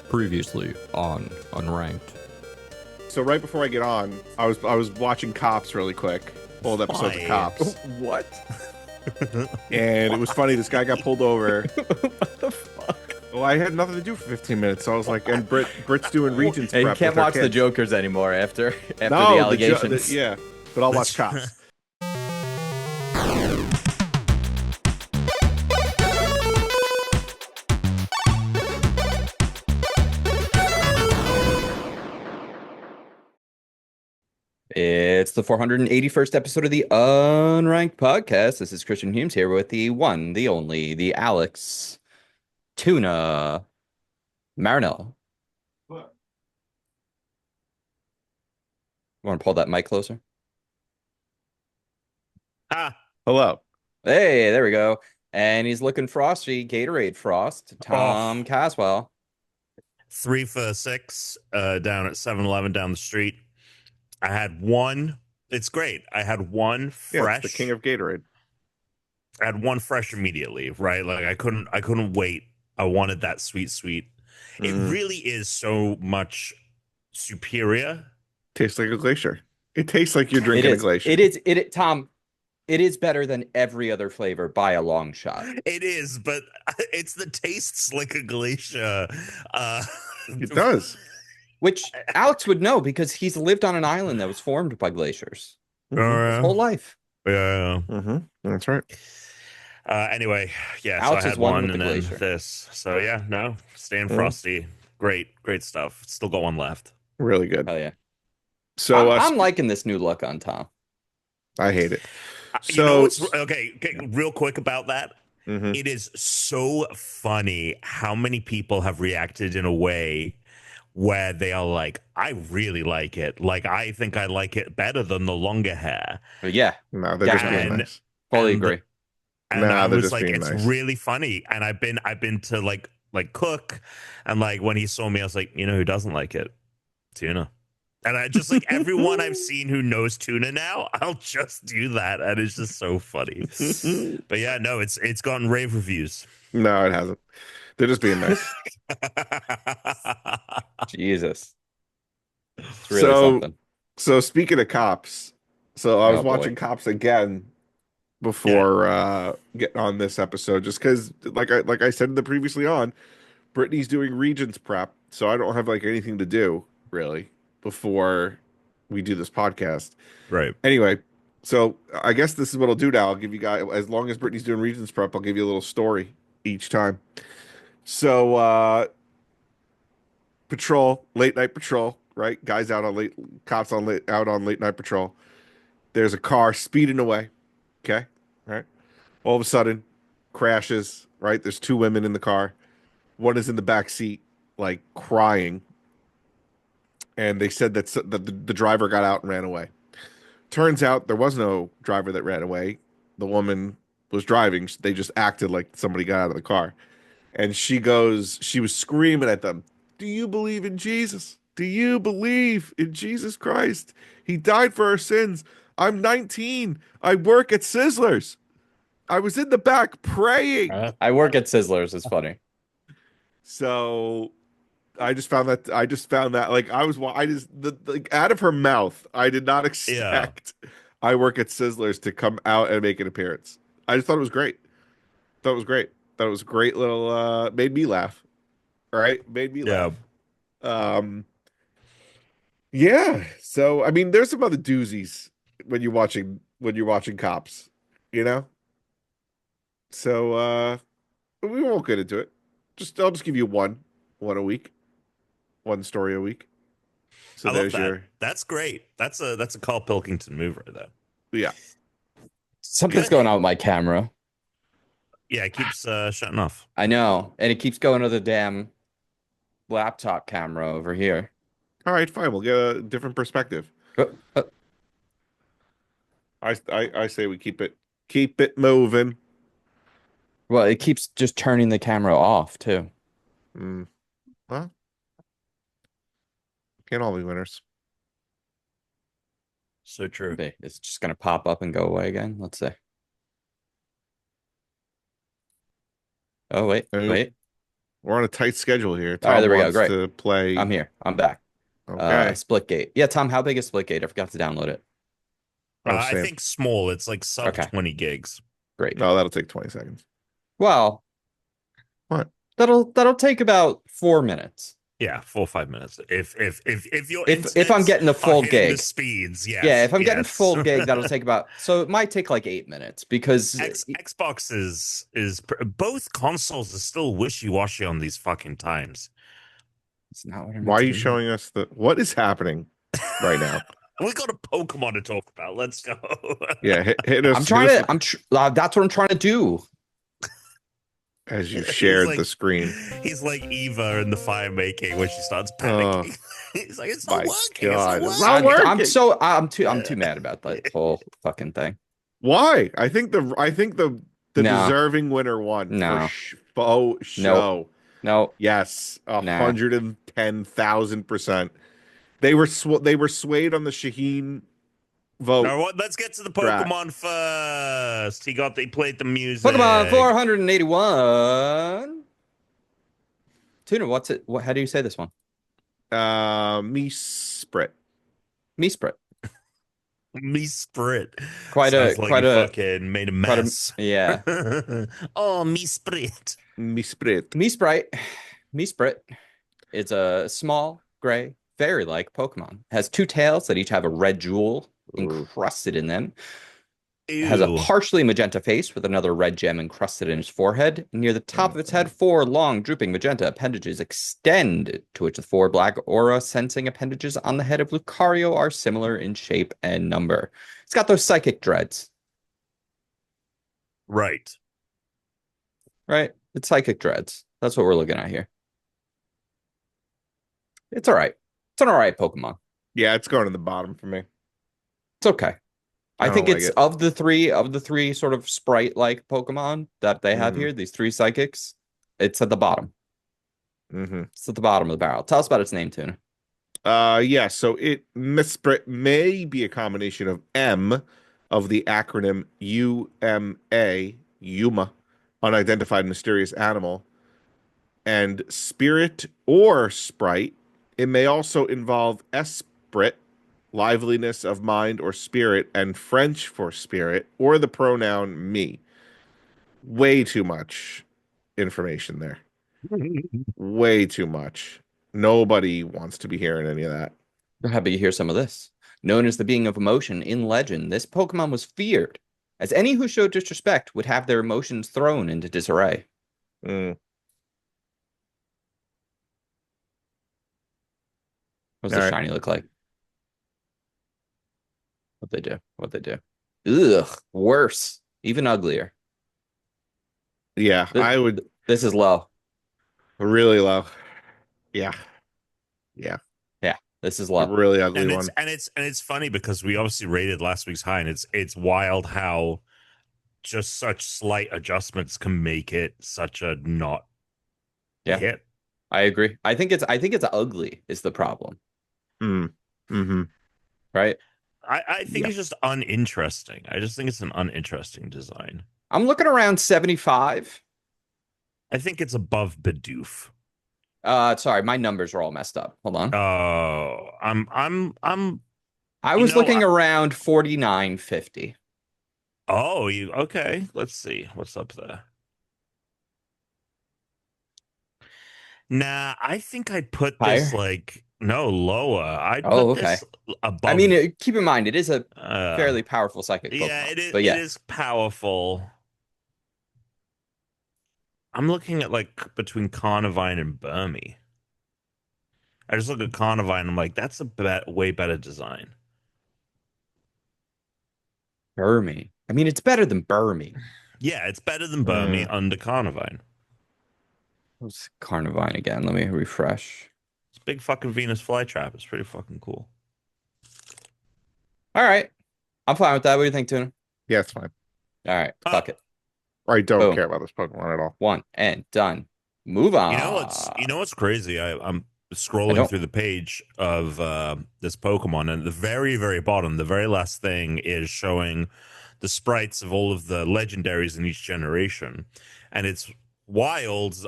Previously on Unranked. So right before I get on, I was watching Cops really quick, old episodes of Why? Cops, What? and it was funny. This guy got pulled over. What the fuck? Well, I had nothing to do for 15 minutes, so I was like, and Brit's doing Regents And you prep can't with her watch the kids. Jokers anymore after the No, allegations. yeah, but I'll watch Cops. It's the 481st episode of the Unranked podcast. This is Christian Humes here with the one, the only, the Alex, Tuna, Marinella. What? Want to pull that mic closer? Hello. Hey, there we go. And he's looking frosty, Gatorade Frost, Tom Caswell. 3 for 6 down at 7-Eleven down the street. I had one. It's great. I had one Yeah, fresh. it's the king of Gatorade. I had one fresh immediately, right? Like I couldn't wait. I wanted that sweet. It really is so much superior. Tastes like a glacier. It tastes like you're drinking a glacier. Tom, it is better than every other flavor by a long shot. It is, but it's the tastes like a glacier. It does. Which Alex would know because he's lived on an island that was formed by glaciers his whole life. Yeah. That's right. Anyway, yeah, Alex so I is had one one with and the then glacier. this. So yeah, no, staying frosty. Great stuff. Still got one left. Really good. Hell yeah. So I'm liking this new look on Tom. I hate it. You know So what's okay, real quick about that? Mhm. It is so funny how many people have reacted in a way where they are like, I really like it. Like, I think I like it better than the longer hair. But yeah, No, they're just being And- nice. fully and- agree. And Nah, I they're was just like, being it's nice. really funny. And I've been to like cook, and like when he saw me, I was like, you know who doesn't like it? Tuna. And I just like everyone I've seen who knows Tuna now, I'll just do that, and it's just so funny. But yeah, no, it's gotten rave reviews. No, it hasn't. They're just being nice. Jesus. It's really something. So speaking of Cops, so I was Oh, boy. watching Cops again before getting on this episode, just because, like I said in the previously on, Brittany's doing Regents prep, so I don't have like anything to do really before we do this podcast. Right. Anyway, so I guess this is what I'll do now. I'll give you guys, as long as Brittany's doing Regents prep, I'll give you a little story each time. So late night patrol, right? Guys out on out on late night patrol. There's a car speeding away. Okay, right. All of a sudden, crashes. Right. There's two women in the car. One is in the back seat, like crying. And they said that the driver got out and ran away. Turns out there was no driver that ran away. The woman was driving. They just acted like somebody got out of the car. And she was screaming at them, "Do you believe in Jesus? Do you believe in Jesus Christ? He died for our sins. I'm 19. I work at Sizzlers. I was in the back praying." I work at Sizzlers. It's funny. So I just found that like like out of her mouth, I did not expect "I work at Sizzlers" to come out and make an appearance. I just thought it was great. Thought it was great. Thought it was a great little made me laugh. Right? Made me laugh. Yeah. So I mean, there's some other doozies when you're watching Cops, you know? So we won't get into it. I'll just give you one a week. One story a week. So I love there's that. That's great. That's a Carl Pilkington move right there. yeah. Something's going on with my camera. Yeah, it keeps shutting off. I know. And it keeps going to the damn laptop camera over here. All right, fine. We'll get a different perspective. I say we keep it moving. Well, it keeps just turning the camera off, too. Well, can't all be winners. So true. It's just going to pop up and go away again. Let's see. Oh, wait. Nope. Wait. We're on a tight schedule here. All right, Tom there we go. wants Great. to play. I'm here. I'm back. Okay. Splitgate. Yeah, Tom, how big is Splitgate? I forgot to download it. Oh, I Sam. think small. It's like sub Okay. 20 gigs. Great. No, that'll take 20 seconds. Well, What? that'll take about 4 minutes. Yeah, 4 or 5 minutes. If your If I'm getting the full hitting the gig. speeds, yes. Yeah, if I'm getting yes. full gig, that'll take about. So it might take like 8 minutes because Xbox is both consoles are still wishy-washy on these fucking times. it's not what I'm. Why are you showing us what is happening right now? We got a Pokemon to talk about. Let's go. Yeah, hit us. I'm trying to. That's what I'm trying to do. As you shared the screen. He's like Eva in the fire making when she starts panicking. He's like, it's not My working. God, It's it's not not working. working. I'm too mad about that whole fucking thing. Why? I think the No. deserving winner won. No. For show. No. Yes, Nah. 110,000%. They were swayed on the Shaheen vote. No, let's get to the Pokemon first. He played the music. Pokemon 481. Tuna, what's it? How do you say this one? Mesprit. Mesprit. Mesprit. Quite Sounds a like quite you a fucking made a mess. yeah. Oh, Mesprit. Mesprit. Mesprit. It's a small, gray, fairy-like Pokemon. Has 2 tails that each have a red jewel encrusted in them. Ew. Has a partially magenta face with another red gem encrusted in its forehead. Near the top of its head, 4 long, drooping magenta appendages extend, to which the 4 black aura-sensing appendages on the head of Lucario are similar in shape and number. It's got those psychic dreads. Right. It's psychic dreads. That's what we're looking at here. It's all right. It's an all right Pokemon. Yeah, it's going to the bottom for me. It's okay. I think like it's it. of the three sort of sprite-like Pokemon that they have here, these 3 psychics, it's at the bottom. It's at the bottom of the barrel. Tell us about its name, Tuna. Yeah, so Mesprit may be a combination of M of the acronym UMA, unidentified mysterious animal, and spirit or sprite. It may also involve esprit, liveliness of mind or spirit, and French for spirit, or the pronoun me. Way too much information there. Way too much. Nobody wants to be hearing any of that. How about you hear some of this? Known as the being of emotion in legend, this Pokemon was feared, as any who showed disrespect would have their emotions thrown into disarray. What's the shiny look like? What they do? Ugh, worse. Even uglier. Yeah, I would. This is low. Really low. Yeah. This is low. A really ugly one. And it's funny because we obviously rated last week's high, and it's wild how just such slight adjustments can make it such a not hit. I agree. I think it's ugly is the problem. Right? I think it's just uninteresting. I just think it's an uninteresting design. I'm looking around 75. I think it's above Bidoof. Sorry, my numbers are all messed up. Hold on. Oh, I was looking around 49.50. Oh, okay. Let's see what's up there. Nah, I think I'd put this lower. I'd put this above. I mean, keep in mind it is a fairly powerful psychic Pokemon. Yeah, it is. But It is powerful. I'm looking at between Carnivine and Burmy. I just look at Carnivine and I'm like, that's a way better design. Burmy. I mean, it's better than Burmy. Yeah, it's better than Burmy under Carnivine. What's Carnivine again? Let me refresh. It's a big fucking Venus flytrap. It's pretty fucking cool. All right. I'm fine with that. What do you think, Tuna? Yeah, it's fine. All right. Fuck it. I don't care about this Pokemon at all. One and done. Move on. You know what's crazy? I'm scrolling through the page of this Pokemon, and at the very, very bottom, the very last thing is showing the sprites of all of the legendaries in each generation. And it's wild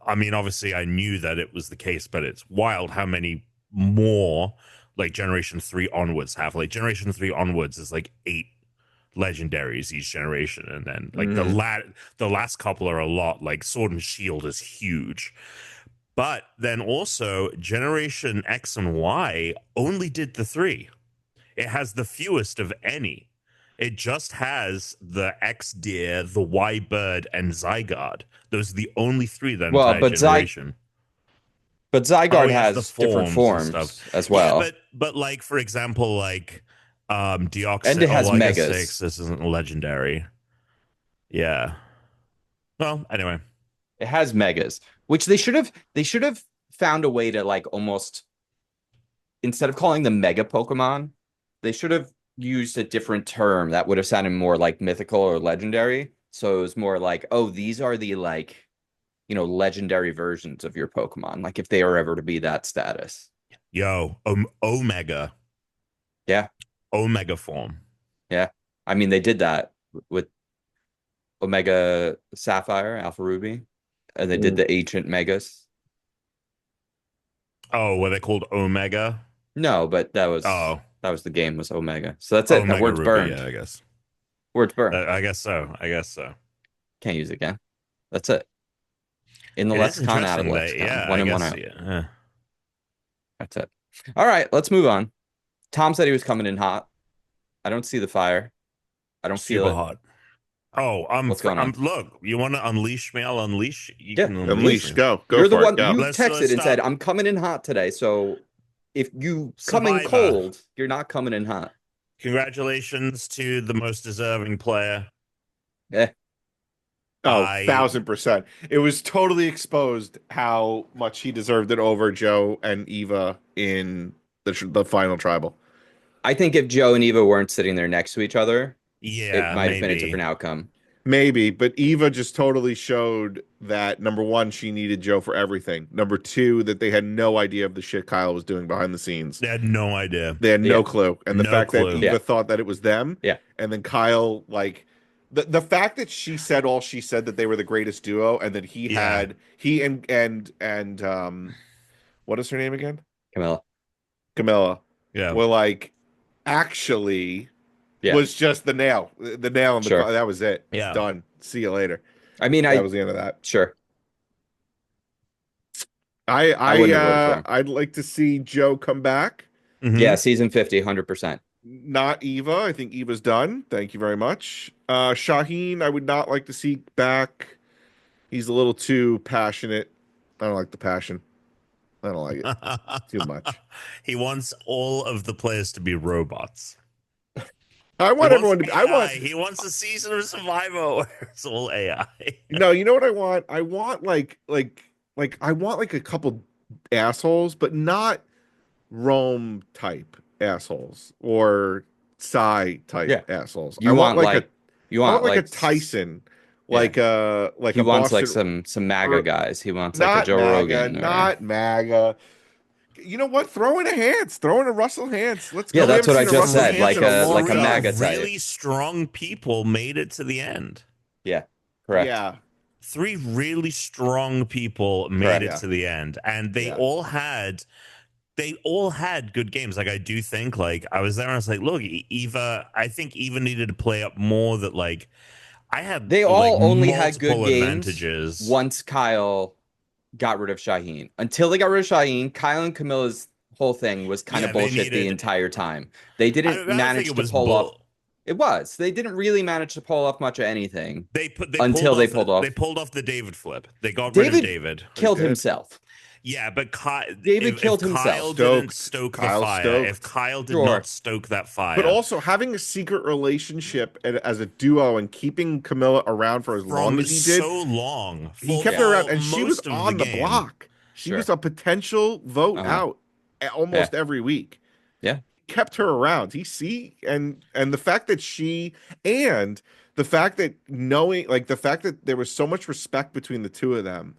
I mean, obviously, I knew that it was the case, but it's wild how many more like Generation 3 onwards have. Like Generation 3 onwards is like 8 legendaries each generation, and then like the last couple are a lot. Like Sword and Shield is huge. But then also Generation X and Y only did the 3. It has the fewest of any. It just has the X Deer, the Y Bird, and Zygarde. Those are the only 3 that entire generation. But Zygarde yes, has different forms as well. Yeah, but like for example, like Deoxys. And it has I guess Megas. 6, this isn't legendary. Yeah. Well, anyway. It has Megas, which they should have found a way to like almost, instead of calling them Mega Pokemon, they should have used a different term that would have sounded more like mythical or legendary. So it was more like, oh, these are the like, you know, legendary versions of your Pokemon. Like if they are ever to be that status. Yo, Omega. Yeah. Omega form. Yeah. I mean, they did that with Omega Sapphire, Alpha Ruby, and they did the ancient Megas. Oh, were they called Omega? No, but that was the game was Omega. So that's it. Omega That word's Ruby, burned. yeah, I guess. Word's burned. I guess so. Can't use it again. That's it. In the It is lexicon, out of the interesting lexicon. that, One I in, one guess, out. yeah. That's it. All right, let's move on. Tom said he was coming in hot. I don't see the fire. I don't feel Super it. hot. Oh, What's going on? Look, you want to unleash me? I'll unleash. You Yeah. can Unleash. me. Go You're the for one it. Go. you Let's texted and start. said, I'm coming in hot today. So if you come in Survivor. cold, you're not coming in hot. Congratulations to the most deserving player. Yeah. Oh, 1000%. It was totally exposed how much he deserved it over Joe and Eva in the final tribal. I think if Joe and Eva weren't sitting there next to each other, Yeah, it might have been a maybe. different outcome. Maybe, but Eva just totally showed that, number one, she needed Joe for everything. Number two, that they had no idea of the shit Kyle was doing behind the scenes. They had no idea. They had no clue. And the No fact clue. that Eva thought that it was them. Yeah. And then Kyle, like, the fact that she said all she said, that they were the greatest duo, and that he and what is her name again? Camilla. Yeah. Were like, actually, was just the nail in the car. That was it. Yeah. Done. See you later. I mean, that was the end of that. Sure. I'd like to see Joe come back. Mm-hmm. Yeah, season 50, 100%. Not Eva. I think Eva's done. Thank you very much. Shaheen, I would not like to see back. He's a little too passionate. I don't like the passion. I don't like it. Too much. He wants all of the players to be robots. I want everyone to be. He wants a season of Survivor where it's all AI. No, you know what I want? I want like I want like a couple assholes, but not Rome type assholes or Psy type assholes. You want like a Tyson, like he a wants Boston, like some MAGA guys. He wants like not a Joe MAGA, Rogan, not MAGA. You know what? Throw in a Russell Hantz. Let's go. Yeah, that's what I just said. Like a MAGA type. Really strong people made it to the end. Yeah, correct. Yeah. 3 really strong people made it to the end, and they all had good games. Like I do think, like I was there and I was like, look, Eva, I think Eva needed to play up more. That like I had. They all like, only had good advantages games once Kyle got rid of Shaheen. Until they got rid of Shaheen, Kyle and Camilla's whole thing was kind of bullshit the entire time. They didn't manage to pull off. It was. They didn't really manage to pull off much of anything. They pulled off the David flip. They got rid of David. Killed himself. Yeah, but David killed himself. Kyle didn't stoke the fire. If Kyle did not stoke that fire. But also having a secret relationship as a duo and keeping Camilla around for as long as he did. So long. He kept her around, and she was on the block. She was a potential vote out almost every week. Yeah. Kept her around. And the fact that the fact that there was so much respect between the two of them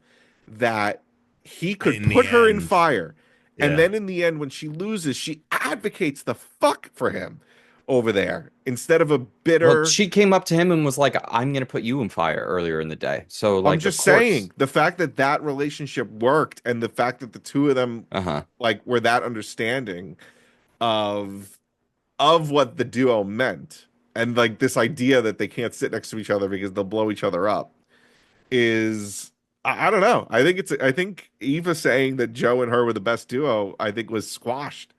that he could put her in fire. And then in the end, when she loses, she advocates the fuck for him. over there instead of a Well, bitter. she came up to him and was like, "I'm gonna put you in fire" earlier in the day. So, I'm like, of just course. saying the fact that that relationship worked and the fact that the two of them Uh-huh. like were that understanding of what the duo meant and like this idea that they can't sit next to each other because they'll blow each other up is I don't know. I think Eva saying that Joe and her were the best duo, I think was squashed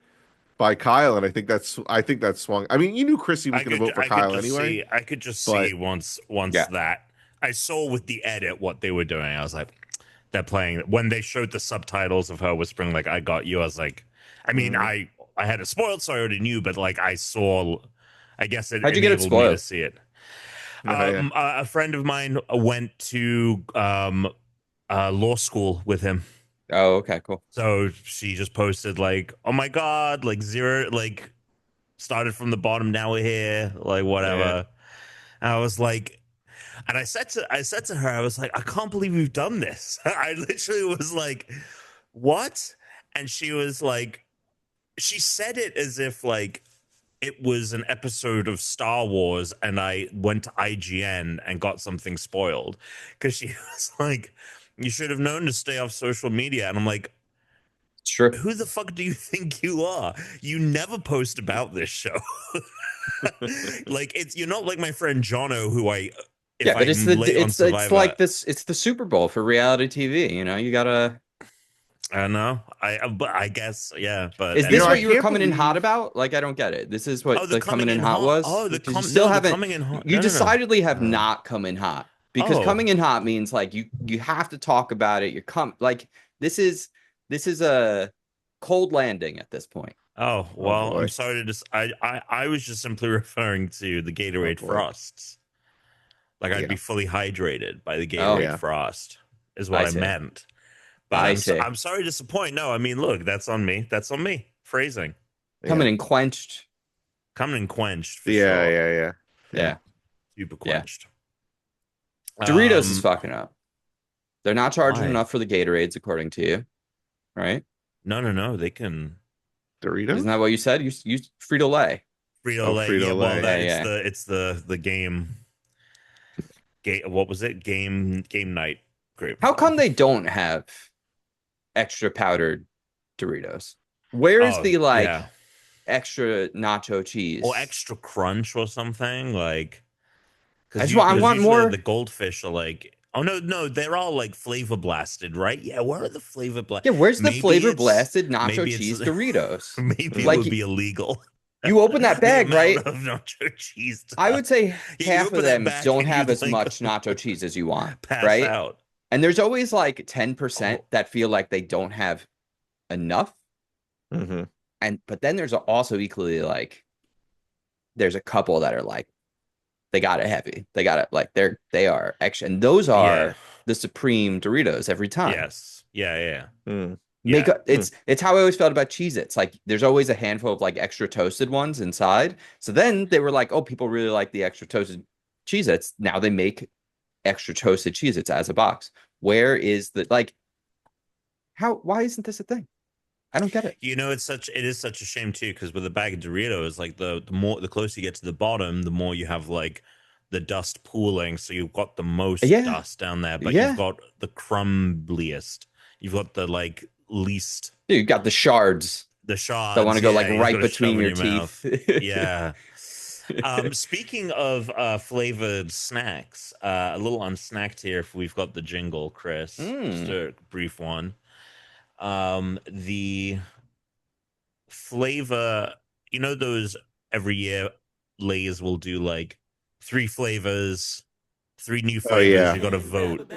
by Kyle, and I think that swung. I mean, you knew Chrissy was going to vote for Kyle anyway, I could just but see once Yeah. that I saw with the edit what they were doing. I was like, they're playing when they showed the subtitles of her whispering like "I got you." I was like, I mean, Mhm. I had it spoiled, so I already knew, but like I saw, I guess it How'd you get it enabled me to spoiled? see it. Yeah. A friend of mine went to law school with him. Oh, okay, cool. So she just posted like, "Oh my god, like zero, like started from the bottom, now we're here, like whatever." And I was like, and I said to her, I was like, "I can't believe we've done this." I literally was like, "What?" And she was like, she said it as if like it was an episode of Star Wars and I went to IGN and got something spoiled because she was like, "You should have known to stay off social media." And I'm like, It's true. who the fuck do you think you are? You never post about this show. Like it's you're not like my friend Jono, who if Yeah, but I'm late on it's Survivor, like this. It's the Super Bowl for reality TV. You know, you gotta. I don't know. But I guess yeah. But Is this I what anyway. you were can't coming in hot believe. about? Like, I don't get it. This is Oh, what the the coming coming in in hot hot. was? Oh, Because you still the haven't. coming in hot. You No, no, no. decidedly have Uh, not come in hot. Because Oh, coming in hot means like you have to talk about it. You're like this is a cold landing at this point. oh. oh Well, I'm boy. sorry to just. I was just simply referring to the Oh Gatorade boy. Frosts. Like I'd Yeah. be fully hydrated by the Oh, Gatorade Yeah. Frost is what I I see. meant. But I see. I'm sorry to disappoint. No, I mean, look, that's on me. That's on me. Phrasing. Coming Yeah. in quenched. Coming and quenched for Yeah. sure. Yeah. Yeah. Yeah. Super Yeah. quenched. Doritos is fucking up. They're not charging Why? enough for the Gatorades, according to you, right? No, no, no. They can Isn't that Doritos. what you said? You Frito Lay. Frito Oh, Lay. Yeah, Frito well, Lay. that Yeah. it's the game. What was it? Game night. Great. How come they don't have extra powdered Doritos? Where's Oh the like yeah, extra nacho cheese? or extra crunch or something like I just want I because want usually more. the goldfish are like. Oh no, they're all like flavor blasted, right? Yeah, where are the flavor blast? Yeah, where's the Maybe flavor it's blasted nacho maybe it's cheese Doritos? maybe it Like would be illegal. you open that The bag, amount right? of nacho cheese. I would say You half of open that them bag don't and have you'd as like much nacho cheese as you want, pass right? out. And there's always like 10% Oh, that feel like they don't have enough. Mm-hmm. But then there's also equally like there's a couple that are like they got it heavy. They got it like they are extra. And those yeah. are the supreme Doritos every time. Yes. Yeah. Mm. Make Yeah. it's how I always felt about Cheez-Its. Like there's always a handful of like extra toasted ones inside. So then they were like, oh, people really like the extra toasted Cheez-Its. Now they make extra toasted Cheez-Its as a box. Where is the like why isn't this a thing? I don't get it. You know, it is such a shame too, because with a bag of Doritos, like the closer you get to the bottom, the more you have like the dust pooling. So you've got the most Yeah. dust down there, but Yeah. you've got the crumbliest. You've got the like least Dude, you got the shards the shards that want to go like you right gotta shove between in your mouth. teeth. Yeah. Speaking of flavored snacks, a little unsnacked here if we've got the jingle, Chris. Just a brief one. The flavor, you know, those every year Lay's will do like 3 flavors, 3 new Oh, flavors. yeah. You got to vote.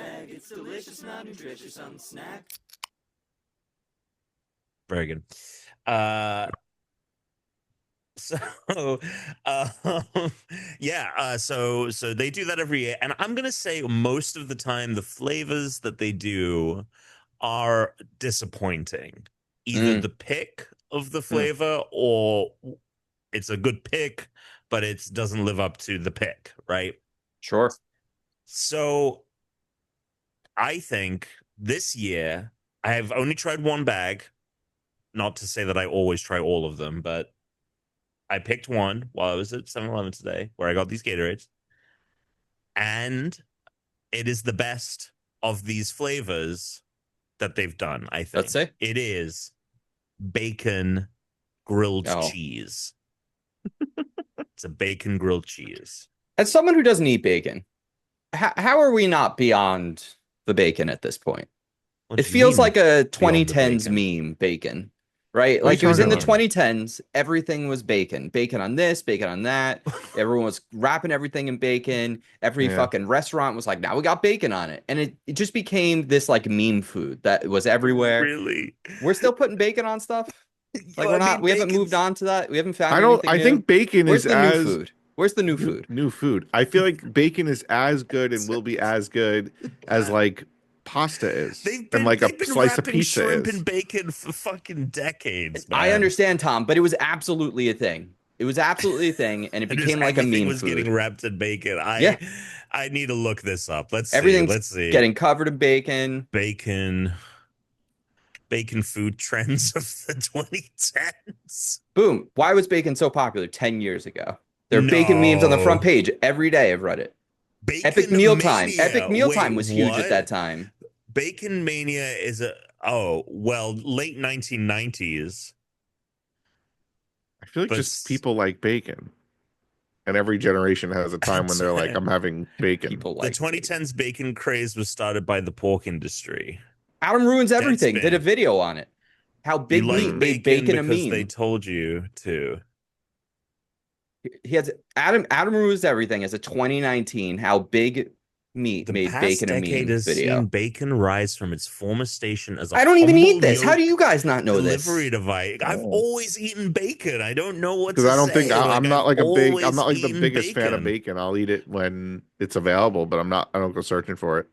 Very good. So so they do that every year, and I'm gonna say most of the time the flavors that they do are disappointing. Either the pick of the flavor or it's a good pick, but it doesn't live up to the pick, right? Sure. So I think this year I have only tried one bag. Not to say that I always try all of them, but I picked one while I was at 7-Eleven today, where I got these Gatorades, and it is the best of these flavors that they've done. I think. Let's say it is bacon grilled Oh. cheese. It's a bacon grilled cheese. As someone who doesn't eat bacon, how are we not beyond the bacon at this point? What It do you feels mean like a beyond the 2010s bacon? meme, bacon, right? What are Like you it was in the talking 2010s, everything was bacon. Bacon on this, bacon on that. Everyone was wrapping everything in bacon. Every Yeah. fucking restaurant was like, now we got bacon on it. And it just became this like meme food that was everywhere. Really? We're still putting bacon on stuff. Like we haven't moved on to that. We haven't found anything I new. think bacon Where's is the new as food? Where's the new food? new food. I feel like bacon is as good and will be as good as like pasta is, and like a they've been slice of wrapping pizza shrimp is. and bacon for fucking decades, man. I understand, Tom, but it was absolutely a thing. It was absolutely a thing, and it And just became like a everything meme was food. getting wrapped in bacon. Yeah. I need to look this up. Let's see. Everything's Let's see. getting covered in bacon. Bacon food trends of the 2010s. Boom. Why was bacon so popular 10 years ago? There are bacon memes on the front page every day of Reddit. Bacon Epic mealtime. Mania. Epic mealtime Wait, was huge what? at that time. Bacon Mania is late 1990s. I feel like But just people like bacon, and every generation has a time when they're like, "I'm having bacon." People The like 2010s bacon craze was started by the pork industry. Adam Ruins Everything Deadspin. did a video on it. How Big You Meat like made bacon a because meme. they told you to. He has Adam Ruins Everything as a 2019 How Big Meat The made past bacon a decade meme has video. seen bacon rise from its former station as a I don't even humble eat this. How do yolk you guys not know this? delivery device. I've always eaten bacon. I don't know what to Because I don't say. think I'm not I've like I'm always not like the eaten biggest fan of bacon. bacon. I'll eat it when it's available, but I don't go searching for it.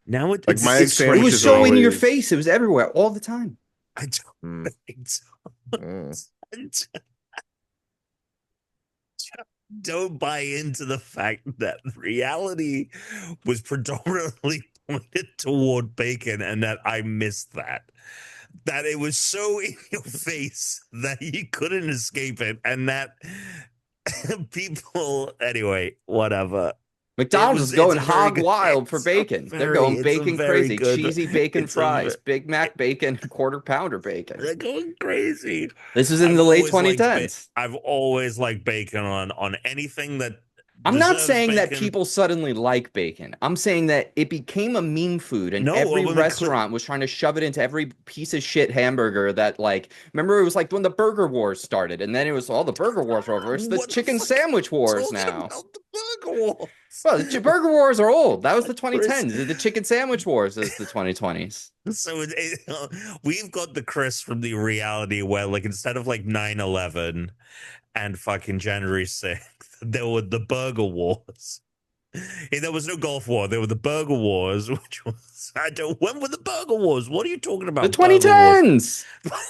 Now Like it's, my it's egg It sandwich was is so in your always- face. It was everywhere all the time. I don't Mm, think mm. so. Don't buy into the fact that reality was predominantly pointed toward bacon and that I missed that. That it was so in your face that you couldn't escape it, and that people, anyway, whatever. McDonald's was- is going it's a very hog good- wild for it's a bacon. They're very- going it's a bacon very crazy. good- Cheesy bacon it's a fries, ve- Big Mac bacon, quarter pounder bacon. They're going crazy. This was in I've the late always liked 2010s. I've always liked bacon on anything that. I'm not deserves saying that bacon. people suddenly like bacon. I'm saying that it became a meme food and No, every I mean, restaurant was trying to shove it into every piece of shit hamburger that like remember it was like when the burger wars started and then it was all the burger wars are over. It's the What the chicken fuck sandwich wars Talking now. about the burger wars. Well, the burger wars are old. That was the 2010s. The chicken sandwich wars is the 2020s. So we've got the Chris from the reality where, like, instead of like 9/11 and fucking January 6th, there were the burger wars. Hey, there was no Gulf War. There were the burger wars, which was when were the burger wars? What are you talking about? The Burger wars? 2010s.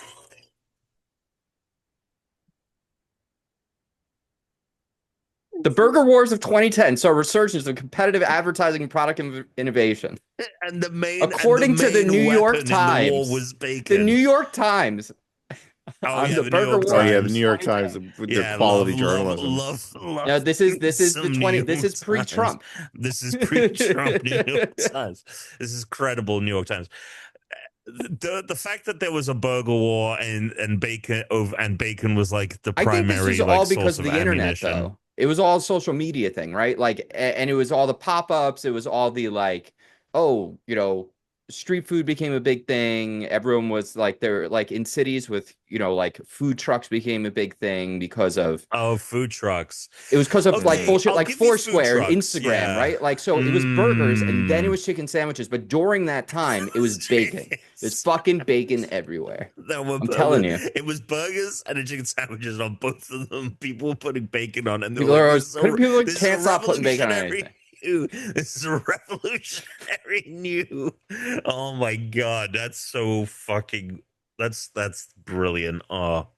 The burger wars of 2010 saw a resurgence of competitive advertising and product innovation. And the main, According to the main New York weapon in the war Times, was bacon. The New York Times on the New burger York wars. Oh yeah, the Times. New York Times with their quality journalism. Love No, this is the some New 20. This York is pre-Trump. Times. This is pre-Trump New York Times. This is credible New York Times. The fact that there was a burger war and bacon was like the I think primary this was all source because of the internet, ammunition. though. It was all social media thing, right? Like, and it was all the pop-ups. It was all the like, oh, street food became a big thing. Everyone was like, they're like in cities with, like food trucks became a big thing because of food trucks. It was because of like Okay, bullshit, I'll like give you food Foursquare and trucks, Instagram, yeah. right? Like, so it was burgers and then it was chicken sandwiches. But during that time, it was bacon. There's fucking bacon everywhere. There were I'm telling you. It was burgers and chicken sandwiches on both of them. People were putting bacon on, and they People were are like, always, people this is can't a stop putting bacon on revolutionary anything. new- This is a revolutionary new. Oh my god, that's so fucking. That's brilliant. Oh.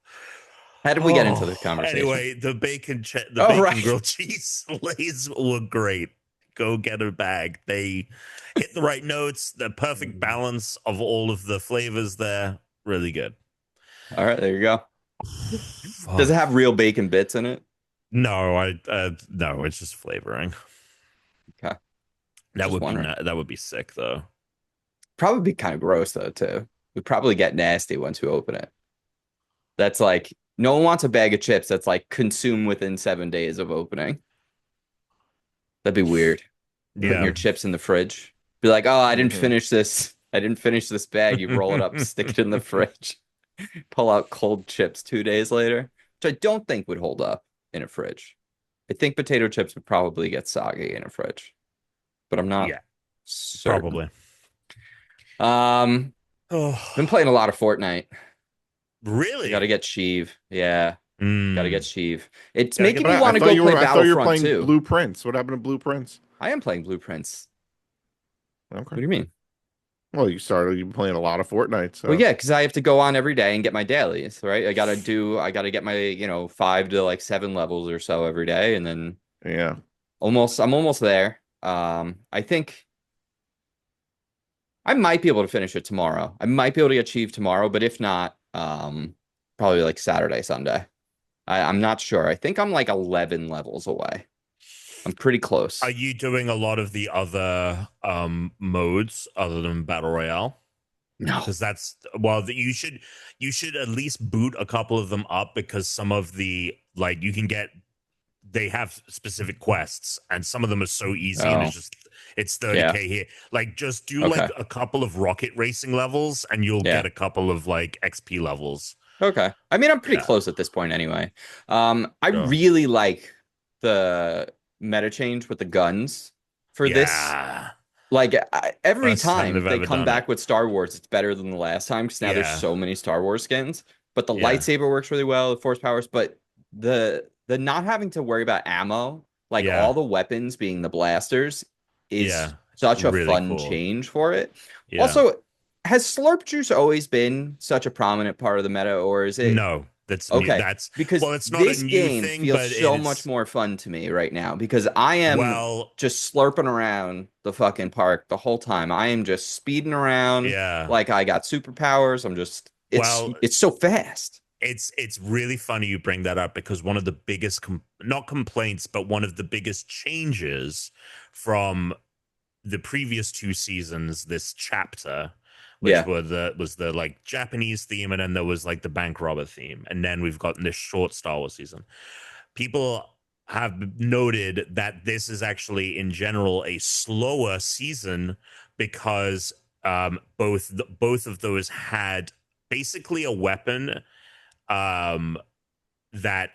How did we get into the conversation? Anyway, the bacon Right. grilled cheese lays were great. Go get a bag. They hit the right notes, the perfect balance of all of the flavors there. Really good. All right, there you go. Does it Fuck. have real bacon bits in it? No, no, it's just flavoring. Okay, That just would be wondering. that would be sick though. Probably be kind of gross though too. We probably get nasty once we open it. That's like no one wants a bag of chips that's like consumed within 7 days of opening. That'd be weird. Putting your Yeah. chips in the fridge. Be like, oh, I didn't Mhm. finish this. I didn't finish this bag. You roll it up, stick it in the fridge, pull out cold chips 2 days later, which I don't think would hold up in a fridge. I think potato chips would probably get soggy in a fridge, but I'm not Yeah, certain. probably. Um, been Oh, playing a lot of Fortnite. I gotta really? get Sheev. Yeah, gotta get Mm. Sheev. It's Gotta get making But me that. want to go play I thought you were Battlefront playing too. Blueprints. What happened to Blueprints? I am playing Blueprints. Okay. What do you mean? Well, you've been playing a lot of Fortnite, Well, so yeah, because I have to go on every day and get my dailies, right? I gotta get my, 5 to 7 levels or so every day, and then yeah. I'm almost there. I think I might be able to finish it tomorrow. I might be able to achieve tomorrow, but if not, probably like Saturday, Sunday. I'm not sure. I think I'm like 11 levels away. I'm pretty Are close. you doing a lot of the other modes other than Battle Royale? No. Because that's well, you should at least boot a couple of them up because some of the like you can get they have specific quests and some of them are so easy and Oh, it's yeah. 30k here. Like just do like Okay. a couple of rocket racing levels and you'll Yeah. get a couple of like XP levels. Okay. I mean, I'm pretty Yeah. close at this point anyway. I Yeah. really like the meta change with the guns for this. Yeah. Like every First time time they've they ever come done it. back with Star Wars, it's better than the last time because now there's Yeah. so many Star Wars skins. But the Yeah. lightsaber works really well, the force powers, but the not having to worry about ammo, like all Yeah. the weapons being the blasters, is Yeah. It's such a really fun cool. change for it. Yeah. Also, has slurp juice always been such a prominent part of the meta, or is it No, that's new. okay? That's Because well, it's not a this new game thing, feels but it so much is more fun to me right now because I am well, just slurping around the fucking park the whole time. I am just speeding around yeah. like I got superpowers. I'm just Well, it's so fast. it's really funny you bring that up because one of the biggest not complaints, but one of the biggest changes from the previous two seasons, this chapter, which Yeah. were the was the like Japanese theme, and then there was like the bank robber theme, and then we've gotten this short Star Wars season. People have noted that this is actually in general a slower season because both of those had basically a weapon um that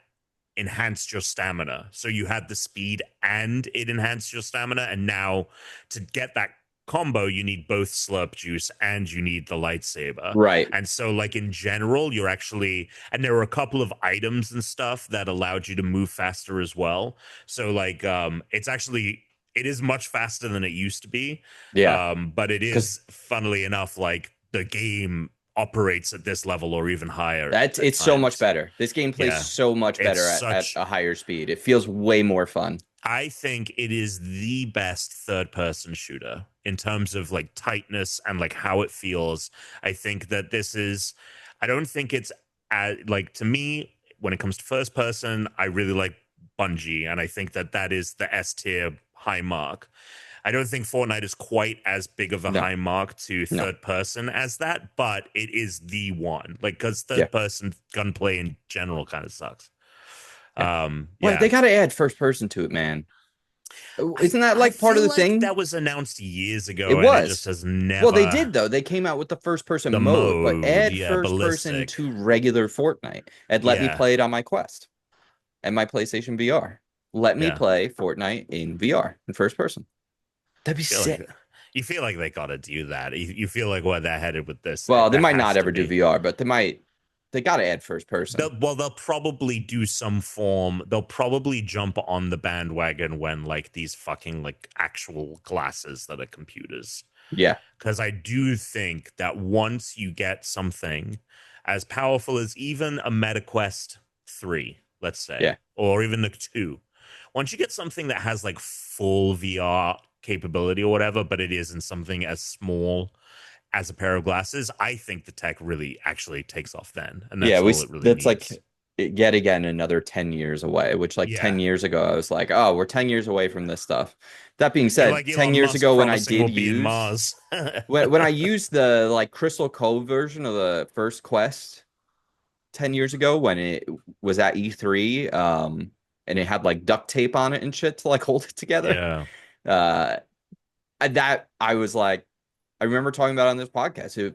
enhanced your stamina. So you had the speed and it enhanced your stamina. And now to get that combo, you need both slurp juice and you need the lightsaber. Right. And so, like in general, you're actually, and there were a couple of items and stuff that allowed you to move faster as well. So, like, it's actually. It is much faster than it used to be, Yeah. but it Because is, funnily enough, like the game operates at this level or even higher that's at it's so much times. better. This game plays Yeah, so much it's better at such a higher speed. It feels way more fun. I think it is the best third person shooter in terms of like tightness and like how it feels. I think that this is I don't think it's like to me when it comes to first person, I really like Bungie and I think that that is the S tier high mark. I don't think Fortnite is quite as big of a No. high mark to No. third person as that, but it is the one. Like cuz Yeah. third person gunplay in general kind of sucks. Yeah. Well, they Yeah. got to add first person to it, man. Isn't that I like part of feel the like thing? that was announced years It ago and it just was. has Well, they never did though. They came out with the first person the mode, but mode, add yeah, first person ballistic. to regular Fortnite and let me Yeah, play it on my Quest and my PlayStation VR. Let me yeah. play Fortnite in VR in first person. That'd be Feel like sick. you feel like they gotta do that. You feel like where they're headed with this, Well, they that might has not to ever do be. VR, but they got to add first person. They'll probably do some form. They'll probably jump on the bandwagon when like these fucking like actual glasses that are computers. Yeah. Because I do think that once you get something as powerful as even a MetaQuest 3, let's say, Yeah. or even the 2, once you get something that has like full VR capability or whatever, but it isn't something as small as a pair of glasses, I think the tech really actually takes off then, and Yeah, that's all it really that's needs. like yet again another 10 years away, which like Yeah. 10 years ago I was like, oh, we're 10 years away from this stuff. That being You're said, like 10 Elon years Musk ago when I promising did we'll be in use Mars. when I used the like Crystal Cove version of the first quest 10 years ago when it was at E3, and it had like duct tape on it and shit to like hold it together. Yeah. Uh that I was like, I remember talking about it on this podcast. It